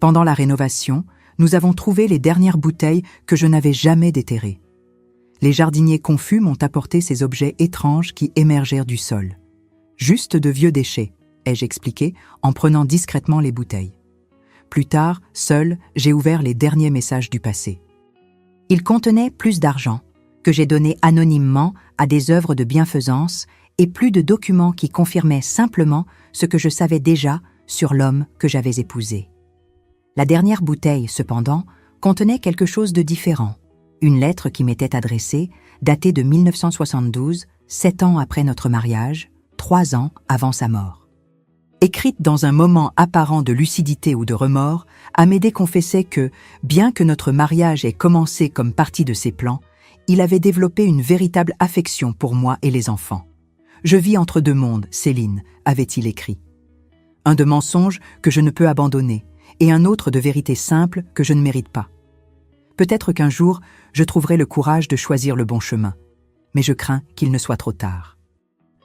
Pendant la rénovation, nous avons trouvé les dernières bouteilles que je n'avais jamais déterrées. Les jardiniers confus m'ont apporté ces objets étranges qui émergèrent du sol. Juste de vieux déchets, ai-je expliqué en prenant discrètement les bouteilles. Plus tard, seul, j'ai ouvert les derniers messages du passé. Ils contenaient plus d'argent, que j'ai donné anonymement à des œuvres de bienfaisance, et plus de documents qui confirmaient simplement ce que je savais déjà sur l'homme que j'avais épousé. La dernière bouteille, cependant, contenait quelque chose de différent. Une lettre qui m'était adressée, datée de 1972, 7 ans après notre mariage, 3 ans avant sa mort. Écrite dans un moment apparent de lucidité ou de remords, Amédée confessait que, bien que notre mariage ait commencé comme partie de ses plans, il avait développé une véritable affection pour moi et les enfants. « Je vis entre deux mondes, Céline », avait-il écrit. Un de mensonges que je ne peux abandonner, et un autre de vérité simple que je ne mérite pas. Peut-être qu'un jour, je trouverai le courage de choisir le bon chemin, mais je crains qu'il ne soit trop tard.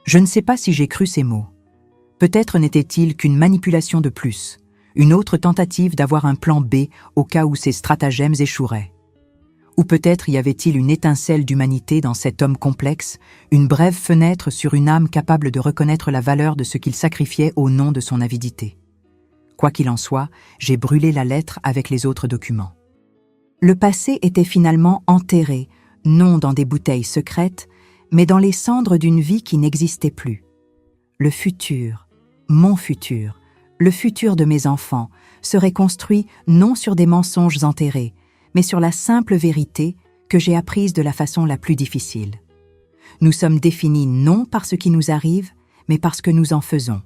Je ne sais pas si j'ai cru ces mots. Peut-être n'était-il qu'une manipulation de plus, une autre tentative d'avoir un plan B au cas où ces stratagèmes échoueraient. Ou peut-être y avait-il une étincelle d'humanité dans cet homme complexe, une brève fenêtre sur une âme capable de reconnaître la valeur de ce qu'il sacrifiait au nom de son avidité. Quoi qu'il en soit, j'ai brûlé la lettre avec les autres documents. Le passé était finalement enterré, non dans des bouteilles secrètes, mais dans les cendres d'une vie qui n'existait plus. Le futur, mon futur, le futur de mes enfants, serait construit non sur des mensonges enterrés, mais sur la simple vérité que j'ai apprise de la façon la plus difficile. Nous sommes définis non par ce qui nous arrive, mais par ce que nous en faisons.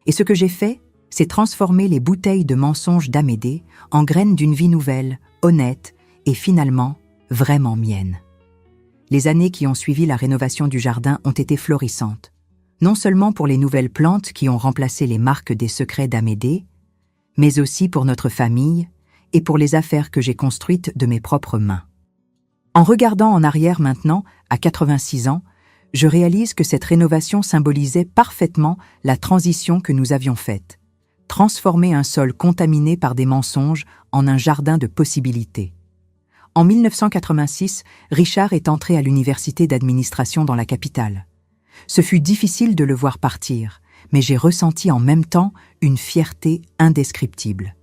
Et ce que j'ai fait, c'est transformer les bouteilles de mensonges d'Amédée en graines d'une vie nouvelle, honnête et finalement vraiment mienne. Les années qui ont suivi la rénovation du jardin ont été florissantes, non seulement pour les nouvelles plantes qui ont remplacé les marques des secrets d'Amédée, mais aussi pour notre famille et pour les affaires que j'ai construites de mes propres mains. En regardant en arrière maintenant, à 86 ans, je réalise que cette rénovation symbolisait parfaitement la transition que nous avions faite. Transformer un sol contaminé par des mensonges en un jardin de possibilités. En 1986, Richard est entré à l'université d'administration dans la capitale. Ce fut difficile de le voir partir, mais j'ai ressenti en même temps une fierté indescriptible.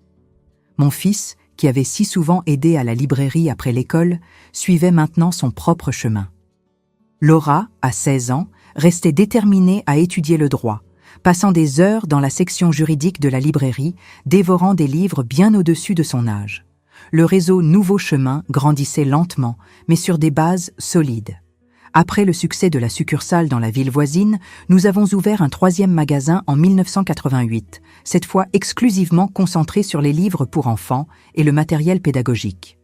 Mon fils, qui avait si souvent aidé à la librairie après l'école, suivait maintenant son propre chemin. Laura, à 16 ans, restait déterminée à étudier le droit, passant des heures dans la section juridique de la librairie, dévorant des livres bien au-dessus de son âge. Le réseau Nouveau Chemin grandissait lentement, mais sur des bases solides. Après le succès de la succursale dans la ville voisine, nous avons ouvert un 3e magasin en 1988, cette fois exclusivement concentré sur les livres pour enfants et le matériel pédagogique.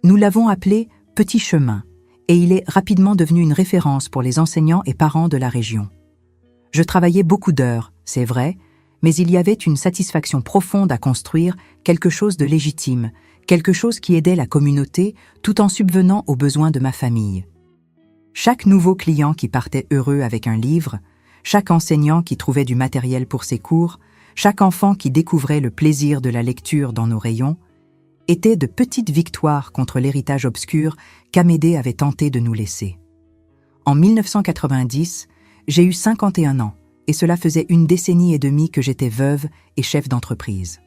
Nous l'avons appelé « Petit Chemin » et il est rapidement devenu une référence pour les enseignants et parents de la région. Je travaillais beaucoup d'heures, c'est vrai, mais il y avait une satisfaction profonde à construire quelque chose de légitime, quelque chose qui aidait la communauté tout en subvenant aux besoins de ma famille. Chaque nouveau client qui partait heureux avec un livre, chaque enseignant qui trouvait du matériel pour ses cours, chaque enfant qui découvrait le plaisir de la lecture dans nos rayons, étaient de petites victoires contre l'héritage obscur qu'Amédée avait tenté de nous laisser. En 1990, j'ai eu 51 ans et cela faisait 1 décennie et demie que j'étais veuve et chef d'entreprise.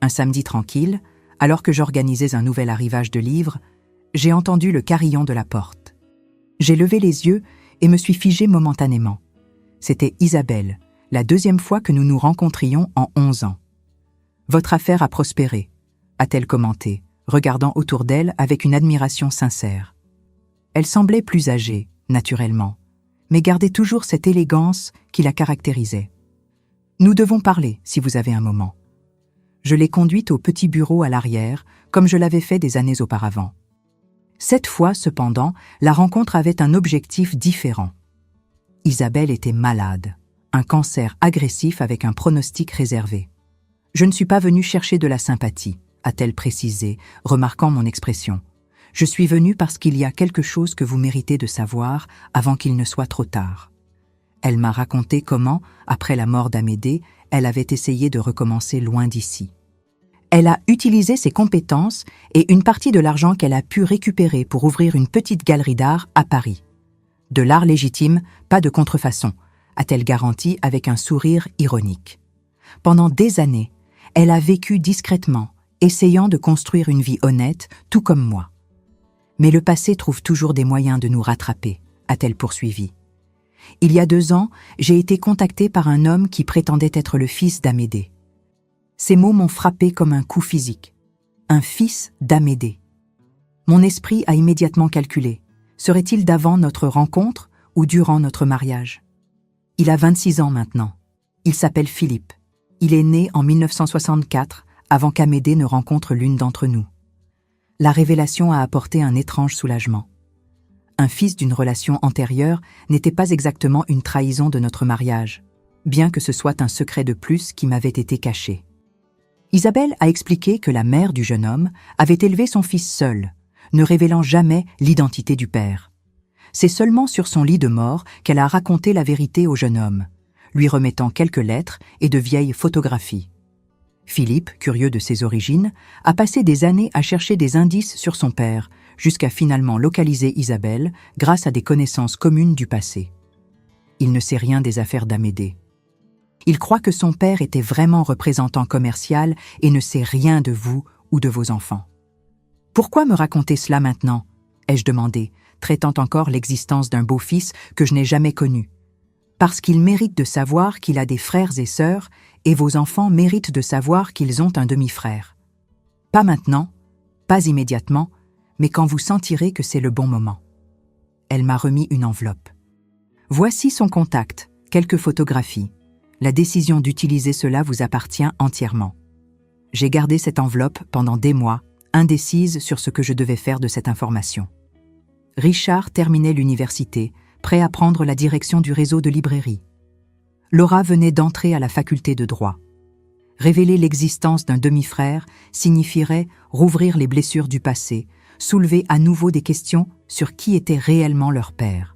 Un samedi tranquille, alors que j'organisais un nouvel arrivage de livres, j'ai entendu le carillon de la porte. J'ai levé les yeux et me suis figée momentanément. C'était Isabelle, la 2e fois que nous nous rencontrions en 11 ans. « Votre affaire a prospéré », a-t-elle commenté, regardant autour d'elle avec une admiration sincère. Elle semblait plus âgée, naturellement, mais gardait toujours cette élégance qui la caractérisait. « Nous devons parler, si vous avez un moment. » Je l'ai conduite au petit bureau à l'arrière, comme je l'avais fait des années auparavant. Cette fois, cependant, la rencontre avait un objectif différent. Isabelle était malade, un cancer agressif avec un pronostic réservé. « Je ne suis pas venue chercher de la sympathie », a-t-elle précisé, remarquant mon expression. Je suis venue parce qu'il y a quelque chose que vous méritez de savoir avant qu'il ne soit trop tard. » Elle m'a raconté comment, après la mort d'Amédée, elle avait essayé de recommencer loin d'ici. Elle a utilisé ses compétences et une partie de l'argent qu'elle a pu récupérer pour ouvrir une petite galerie d'art à Paris. De l'art légitime, pas de contrefaçon, a-t-elle garanti avec un sourire ironique. Pendant des années, elle a vécu discrètement, essayant de construire une vie honnête, tout comme moi. Mais le passé trouve toujours des moyens de nous rattraper, a-t-elle poursuivi. Il y a 2 ans, j'ai été contactée par un homme qui prétendait être le fils d'Amédée. Ces mots m'ont frappé comme un coup physique. Un fils d'Amédée. Mon esprit a immédiatement calculé. Serait-il d'avant notre rencontre ou durant notre mariage? Il a 26 ans maintenant. Il s'appelle Philippe. Il est né en 1964, avant qu'Amédée ne rencontre l'une d'entre nous. La révélation a apporté un étrange soulagement. Un fils d'une relation antérieure n'était pas exactement une trahison de notre mariage, bien que ce soit un secret de plus qui m'avait été caché. Isabelle a expliqué que la mère du jeune homme avait élevé son fils seul, ne révélant jamais l'identité du père. C'est seulement sur son lit de mort qu'elle a raconté la vérité au jeune homme, lui remettant quelques lettres et de vieilles photographies. Philippe, curieux de ses origines, a passé des années à chercher des indices sur son père, jusqu'à finalement localiser Isabelle grâce à des connaissances communes du passé. Il ne sait rien des affaires d'Amédée. Il croit que son père était vraiment représentant commercial et ne sait rien de vous ou de vos enfants. « Pourquoi me raconter cela maintenant ?» ai-je demandé, traitant encore l'existence d'un beau-fils que je n'ai jamais connu. « Parce qu'il mérite de savoir qu'il a des frères et sœurs, et vos enfants méritent de savoir qu'ils ont un demi-frère. Pas maintenant, pas immédiatement, mais quand vous sentirez que c'est le bon moment. » Elle m'a remis une enveloppe. Voici son contact, quelques photographies. La décision d'utiliser cela vous appartient entièrement. J'ai gardé cette enveloppe pendant des mois, indécise sur ce que je devais faire de cette information. Richard terminait l'université, prêt à prendre la direction du réseau de librairies. Laura venait d'entrer à la faculté de droit. Révéler l'existence d'un demi-frère signifierait rouvrir les blessures du passé, soulever à nouveau des questions sur qui était réellement leur père.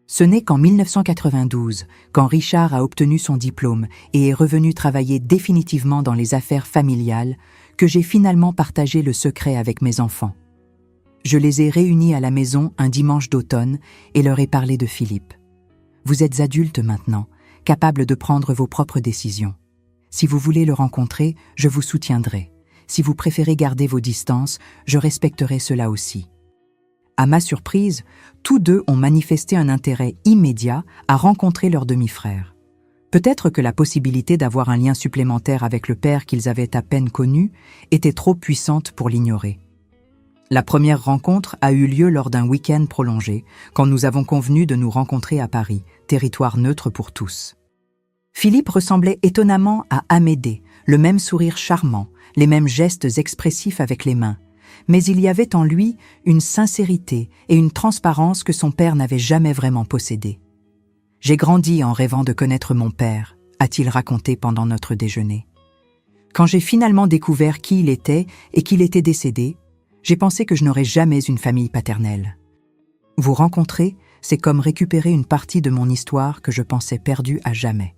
Ce n'est qu'en 1992, quand Richard a obtenu son diplôme et est revenu travailler définitivement dans les affaires familiales, que j'ai finalement partagé le secret avec mes enfants. Je les ai réunis à la maison un dimanche d'automne et leur ai parlé de Philippe. Vous êtes adultes maintenant, capables de prendre vos propres décisions. Si vous voulez le rencontrer, je vous soutiendrai. Si vous préférez garder vos distances, je respecterai cela aussi. À ma surprise, tous deux ont manifesté un intérêt immédiat à rencontrer leur demi-frère. Peut-être que la possibilité d'avoir un lien supplémentaire avec le père qu'ils avaient à peine connu était trop puissante pour l'ignorer. La première rencontre a eu lieu lors d'un week-end prolongé, quand nous avons convenu de nous rencontrer à Paris, territoire neutre pour tous. Philippe ressemblait étonnamment à Amédée, le même sourire charmant, les mêmes gestes expressifs avec les mains, mais il y avait en lui une sincérité et une transparence que son père n'avait jamais vraiment possédées. « J'ai grandi en rêvant de connaître mon père », a-t-il raconté pendant notre déjeuner. Quand j'ai finalement découvert qui il était et qu'il était décédé, j'ai pensé que je n'aurais jamais une famille paternelle. Vous rencontrer, c'est comme récupérer une partie de mon histoire que je pensais perdue à jamais.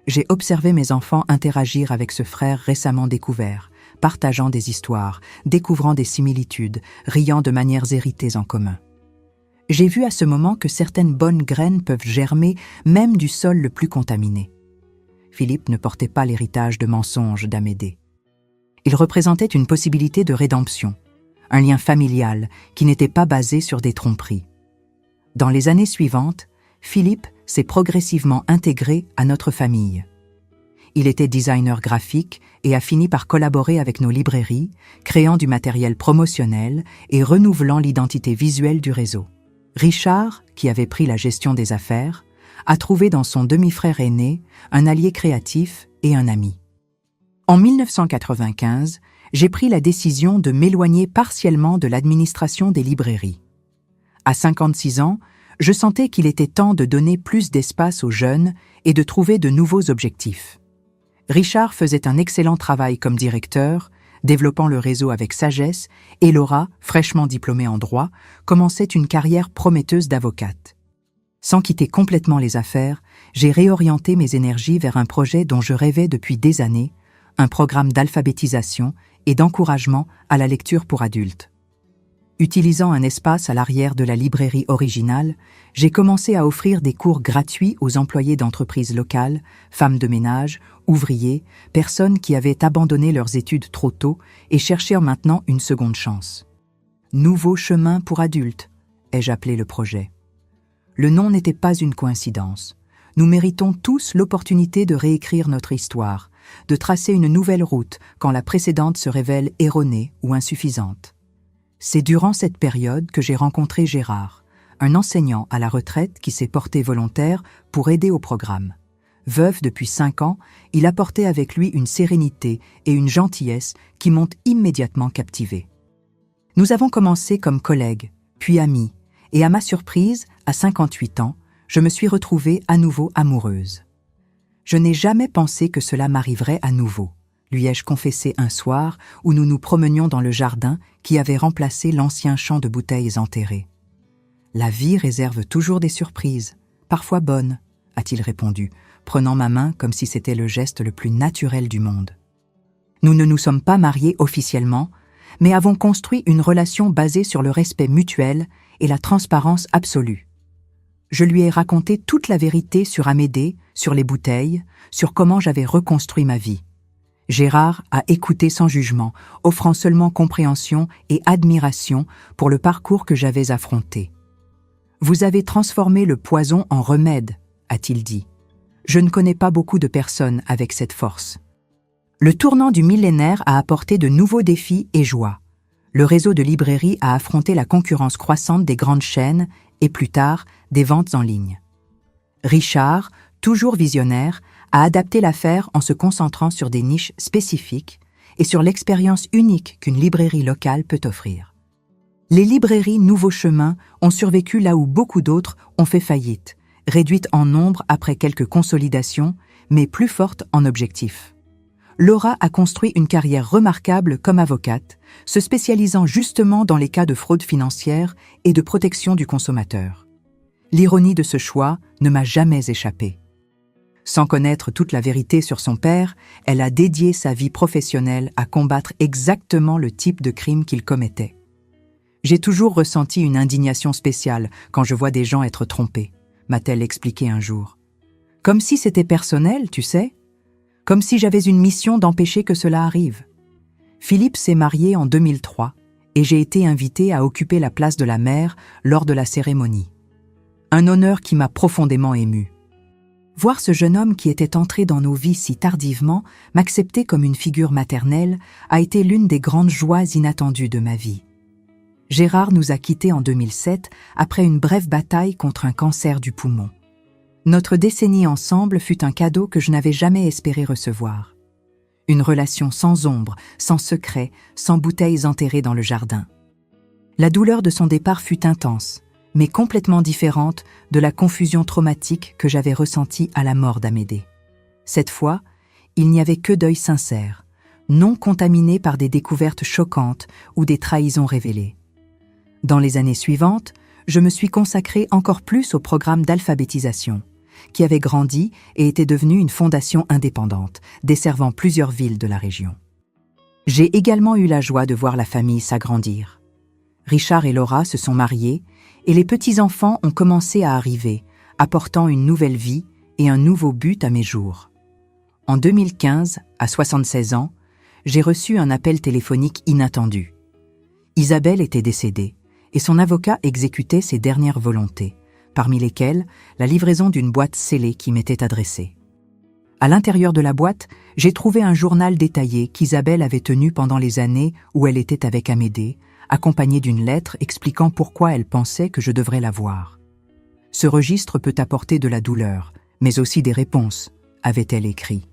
J'ai observé mes enfants interagir avec ce frère récemment découvert, partageant des histoires, découvrant des similitudes, riant de manières héritées en commun. J'ai vu à ce moment que certaines bonnes graines peuvent germer même du sol le plus contaminé. Philippe ne portait pas l'héritage de mensonges d'Amédée. Il représentait une possibilité de rédemption, un lien familial qui n'était pas basé sur des tromperies. Dans les années suivantes, Philippe s'est progressivement intégré à notre famille. Il était designer graphique et a fini par collaborer avec nos librairies, créant du matériel promotionnel et renouvelant l'identité visuelle du réseau. Richard, qui avait pris la gestion des affaires, a trouvé dans son demi-frère aîné un allié créatif et un ami. En 1995, j'ai pris la décision de m'éloigner partiellement de l'administration des librairies. À 56 ans, je sentais qu'il était temps de donner plus d'espace aux jeunes et de trouver de nouveaux objectifs. Richard faisait un excellent travail comme directeur, Développant le réseau avec sagesse, et Laura, fraîchement diplômée en droit, commençait une carrière prometteuse d'avocate. Sans quitter complètement les affaires, j'ai réorienté mes énergies vers un projet dont je rêvais depuis des années, un programme d'alphabétisation et d'encouragement à la lecture pour adultes. Utilisant un espace à l'arrière de la librairie originale, j'ai commencé à offrir des cours gratuits aux employés d'entreprises locales, femmes de ménage, ouvriers, personnes qui avaient abandonné leurs études trop tôt et cherchaient maintenant une seconde chance. Nouveau chemin pour adultes, ai-je appelé le projet. Le nom n'était pas une coïncidence. Nous méritons tous l'opportunité de réécrire notre histoire, de tracer une nouvelle route quand la précédente se révèle erronée ou insuffisante. C'est durant cette période que j'ai rencontré Gérard, un enseignant à la retraite qui s'est porté volontaire pour aider au programme. Veuf depuis 5 ans, il apportait avec lui une sérénité et une gentillesse qui m'ont immédiatement captivé. Nous avons commencé comme collègues, puis amis, et à ma surprise, à 58 ans, je me suis retrouvée à nouveau amoureuse. Je n'ai jamais pensé que cela m'arriverait à nouveau, lui ai-je confessé un soir où nous nous promenions dans le jardin qui avait remplacé l'ancien champ de bouteilles enterrées. « La vie réserve toujours des surprises, parfois bonnes », a-t-il répondu, prenant ma main comme si c'était le geste le plus naturel du monde. Nous ne nous sommes pas mariés officiellement, mais avons construit une relation basée sur le respect mutuel et la transparence absolue. Je lui ai raconté toute la vérité sur Amédée, sur les bouteilles, sur comment j'avais reconstruit ma vie. Gérard a écouté sans jugement, offrant seulement compréhension et admiration pour le parcours que j'avais affronté. « Vous avez transformé le poison en remède », a-t-il dit. « Je ne connais pas beaucoup de personnes avec cette force. » Le tournant du millénaire a apporté de nouveaux défis et joies. Le réseau de librairies a affronté la concurrence croissante des grandes chaînes et plus tard, des ventes en ligne. Richard, toujours visionnaire, a adapté l'affaire en se concentrant sur des niches spécifiques et sur l'expérience unique qu'une librairie locale peut offrir. Les librairies Nouveau Chemin ont survécu là où beaucoup d'autres ont fait faillite, réduites en nombre après quelques consolidations, mais plus fortes en objectifs. Laura a construit une carrière remarquable comme avocate, se spécialisant justement dans les cas de fraude financière et de protection du consommateur. L'ironie de ce choix ne m'a jamais échappé. Sans connaître toute la vérité sur son père, elle a dédié sa vie professionnelle à combattre exactement le type de crime qu'il commettait. J'ai toujours ressenti une indignation spéciale quand je vois des gens être trompés, m'a-t-elle expliqué un jour. Comme si c'était personnel, tu sais. Comme si j'avais une mission d'empêcher que cela arrive. Philippe s'est marié en 2003 et j'ai été invitée à occuper la place de la mère lors de la cérémonie. Un honneur qui m'a profondément émue. Voir ce jeune homme qui était entré dans nos vies si tardivement m'accepter comme une figure maternelle a été l'une des grandes joies inattendues de ma vie. Gérard nous a quittés en 2007 après une brève bataille contre un cancer du poumon. Notre décennie ensemble fut un cadeau que je n'avais jamais espéré recevoir. Une relation sans ombre, sans secret, sans bouteilles enterrées dans le jardin. La douleur de son départ fut intense, mais complètement différente de la confusion traumatique que j'avais ressentie à la mort d'Amédée. Cette fois, il n'y avait que deuil sincère, non contaminé par des découvertes choquantes ou des trahisons révélées. Dans les années suivantes, je me suis consacrée encore plus au programme d'alphabétisation, qui avait grandi et était devenu une fondation indépendante, desservant plusieurs villes de la région. J'ai également eu la joie de voir la famille s'agrandir. Richard et Laura se sont mariés et les petits-enfants ont commencé à arriver, apportant une nouvelle vie et un nouveau but à mes jours. En 2015, à 76 ans, j'ai reçu un appel téléphonique inattendu. Isabelle était décédée et son avocat exécutait ses dernières volontés, parmi lesquelles la livraison d'une boîte scellée qui m'était adressée. À l'intérieur de la boîte, j'ai trouvé un journal détaillé qu'Isabelle avait tenu pendant les années où elle était avec Amédée, accompagné d'une lettre expliquant pourquoi elle pensait que je devrais la voir. Ce registre peut apporter de la douleur, mais aussi des réponses, avait-elle écrit.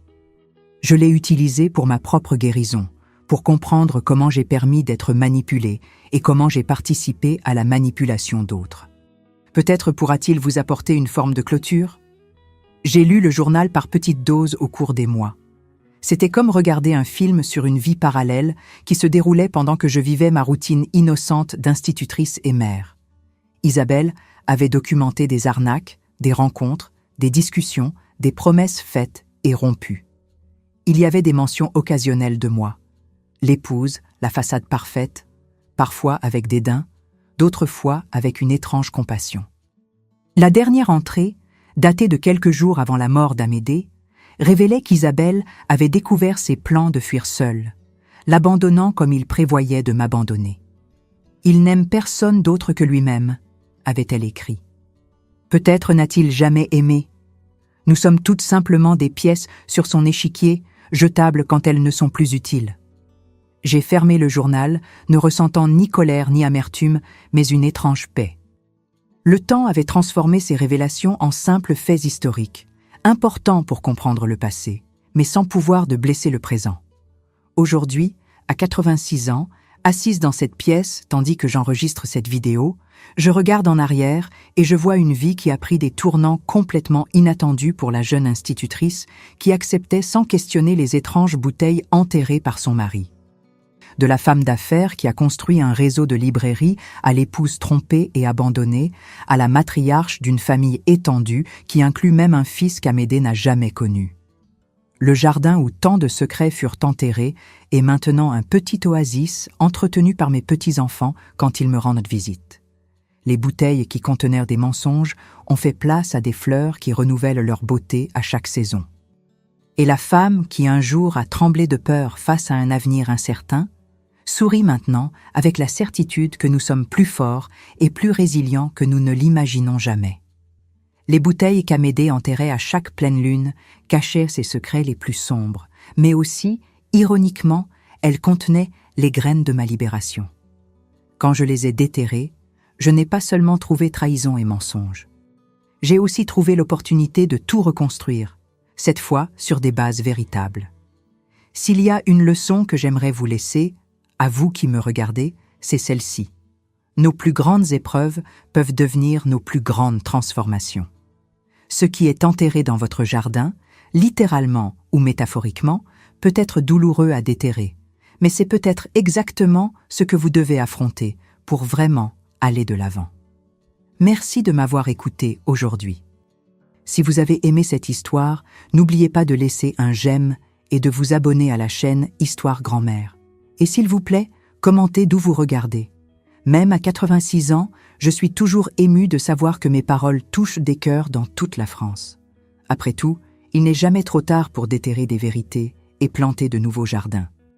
Je l'ai utilisé pour ma propre guérison, pour comprendre comment j'ai permis d'être manipulée et comment j'ai participé à la manipulation d'autres. Peut-être pourra-t-il vous apporter une forme de clôture ? J'ai lu le journal par petites doses au cours des mois. C'était comme regarder un film sur une vie parallèle qui se déroulait pendant que je vivais ma routine innocente d'institutrice et mère. Isabelle avait documenté des arnaques, des rencontres, des discussions, des promesses faites et rompues. Il y avait des mentions occasionnelles de moi. L'épouse, la façade parfaite, parfois avec dédain, d'autres fois avec une étrange compassion. La dernière entrée, datée de quelques jours avant la mort d'Amédée, révélait qu'Isabelle avait découvert ses plans de fuir seule, l'abandonnant comme il prévoyait de m'abandonner. « Il n'aime personne d'autre que lui-même », avait-elle écrit. Peut-être n'a-t-il jamais aimé. Nous sommes toutes simplement des pièces sur son échiquier, jetables quand elles ne sont plus utiles. J'ai fermé le journal, ne ressentant ni colère ni amertume, mais une étrange paix. Le temps avait transformé ces révélations en simples faits historiques, importants pour comprendre le passé, mais sans pouvoir de blesser le présent. Aujourd'hui, à 86 ans, assise dans cette pièce tandis que j'enregistre cette vidéo, je regarde en arrière et je vois une vie qui a pris des tournants complètement inattendus pour la jeune institutrice qui acceptait sans questionner les étranges bouteilles enterrées par son mari. De la femme d'affaires qui a construit un réseau de librairies à l'épouse trompée et abandonnée, à la matriarche d'une famille étendue qui inclut même un fils qu'Amédée n'a jamais connu. Le jardin où tant de secrets furent enterrés est maintenant un petit oasis entretenu par mes petits-enfants quand ils me rendent visite. Les bouteilles qui contenaient des mensonges ont fait place à des fleurs qui renouvellent leur beauté à chaque saison. Et la femme qui un jour a tremblé de peur face à un avenir incertain, sourit maintenant avec la certitude que nous sommes plus forts et plus résilients que nous ne l'imaginons jamais. Les bouteilles qu'Amédée enterrait à chaque pleine lune cachaient ses secrets les plus sombres, mais aussi, ironiquement, elles contenaient les graines de ma libération. Quand je les ai déterrées, je n'ai pas seulement trouvé trahison et mensonge. J'ai aussi trouvé l'opportunité de tout reconstruire, cette fois sur des bases véritables. S'il y a une leçon que j'aimerais vous laisser, à vous qui me regardez, c'est celle-ci. Nos plus grandes épreuves peuvent devenir nos plus grandes transformations. Ce qui est enterré dans votre jardin, littéralement ou métaphoriquement, peut être douloureux à déterrer, mais c'est peut-être exactement ce que vous devez affronter pour vraiment aller de l'avant. Merci de m'avoir écouté aujourd'hui. Si vous avez aimé cette histoire, n'oubliez pas de laisser un j'aime et de vous abonner à la chaîne Histoire Grand-Mère. Et s'il vous plaît, commentez d'où vous regardez. Même à 86 ans, je suis toujours émue de savoir que mes paroles touchent des cœurs dans toute la France. Après tout, il n'est jamais trop tard pour déterrer des vérités et planter de nouveaux jardins.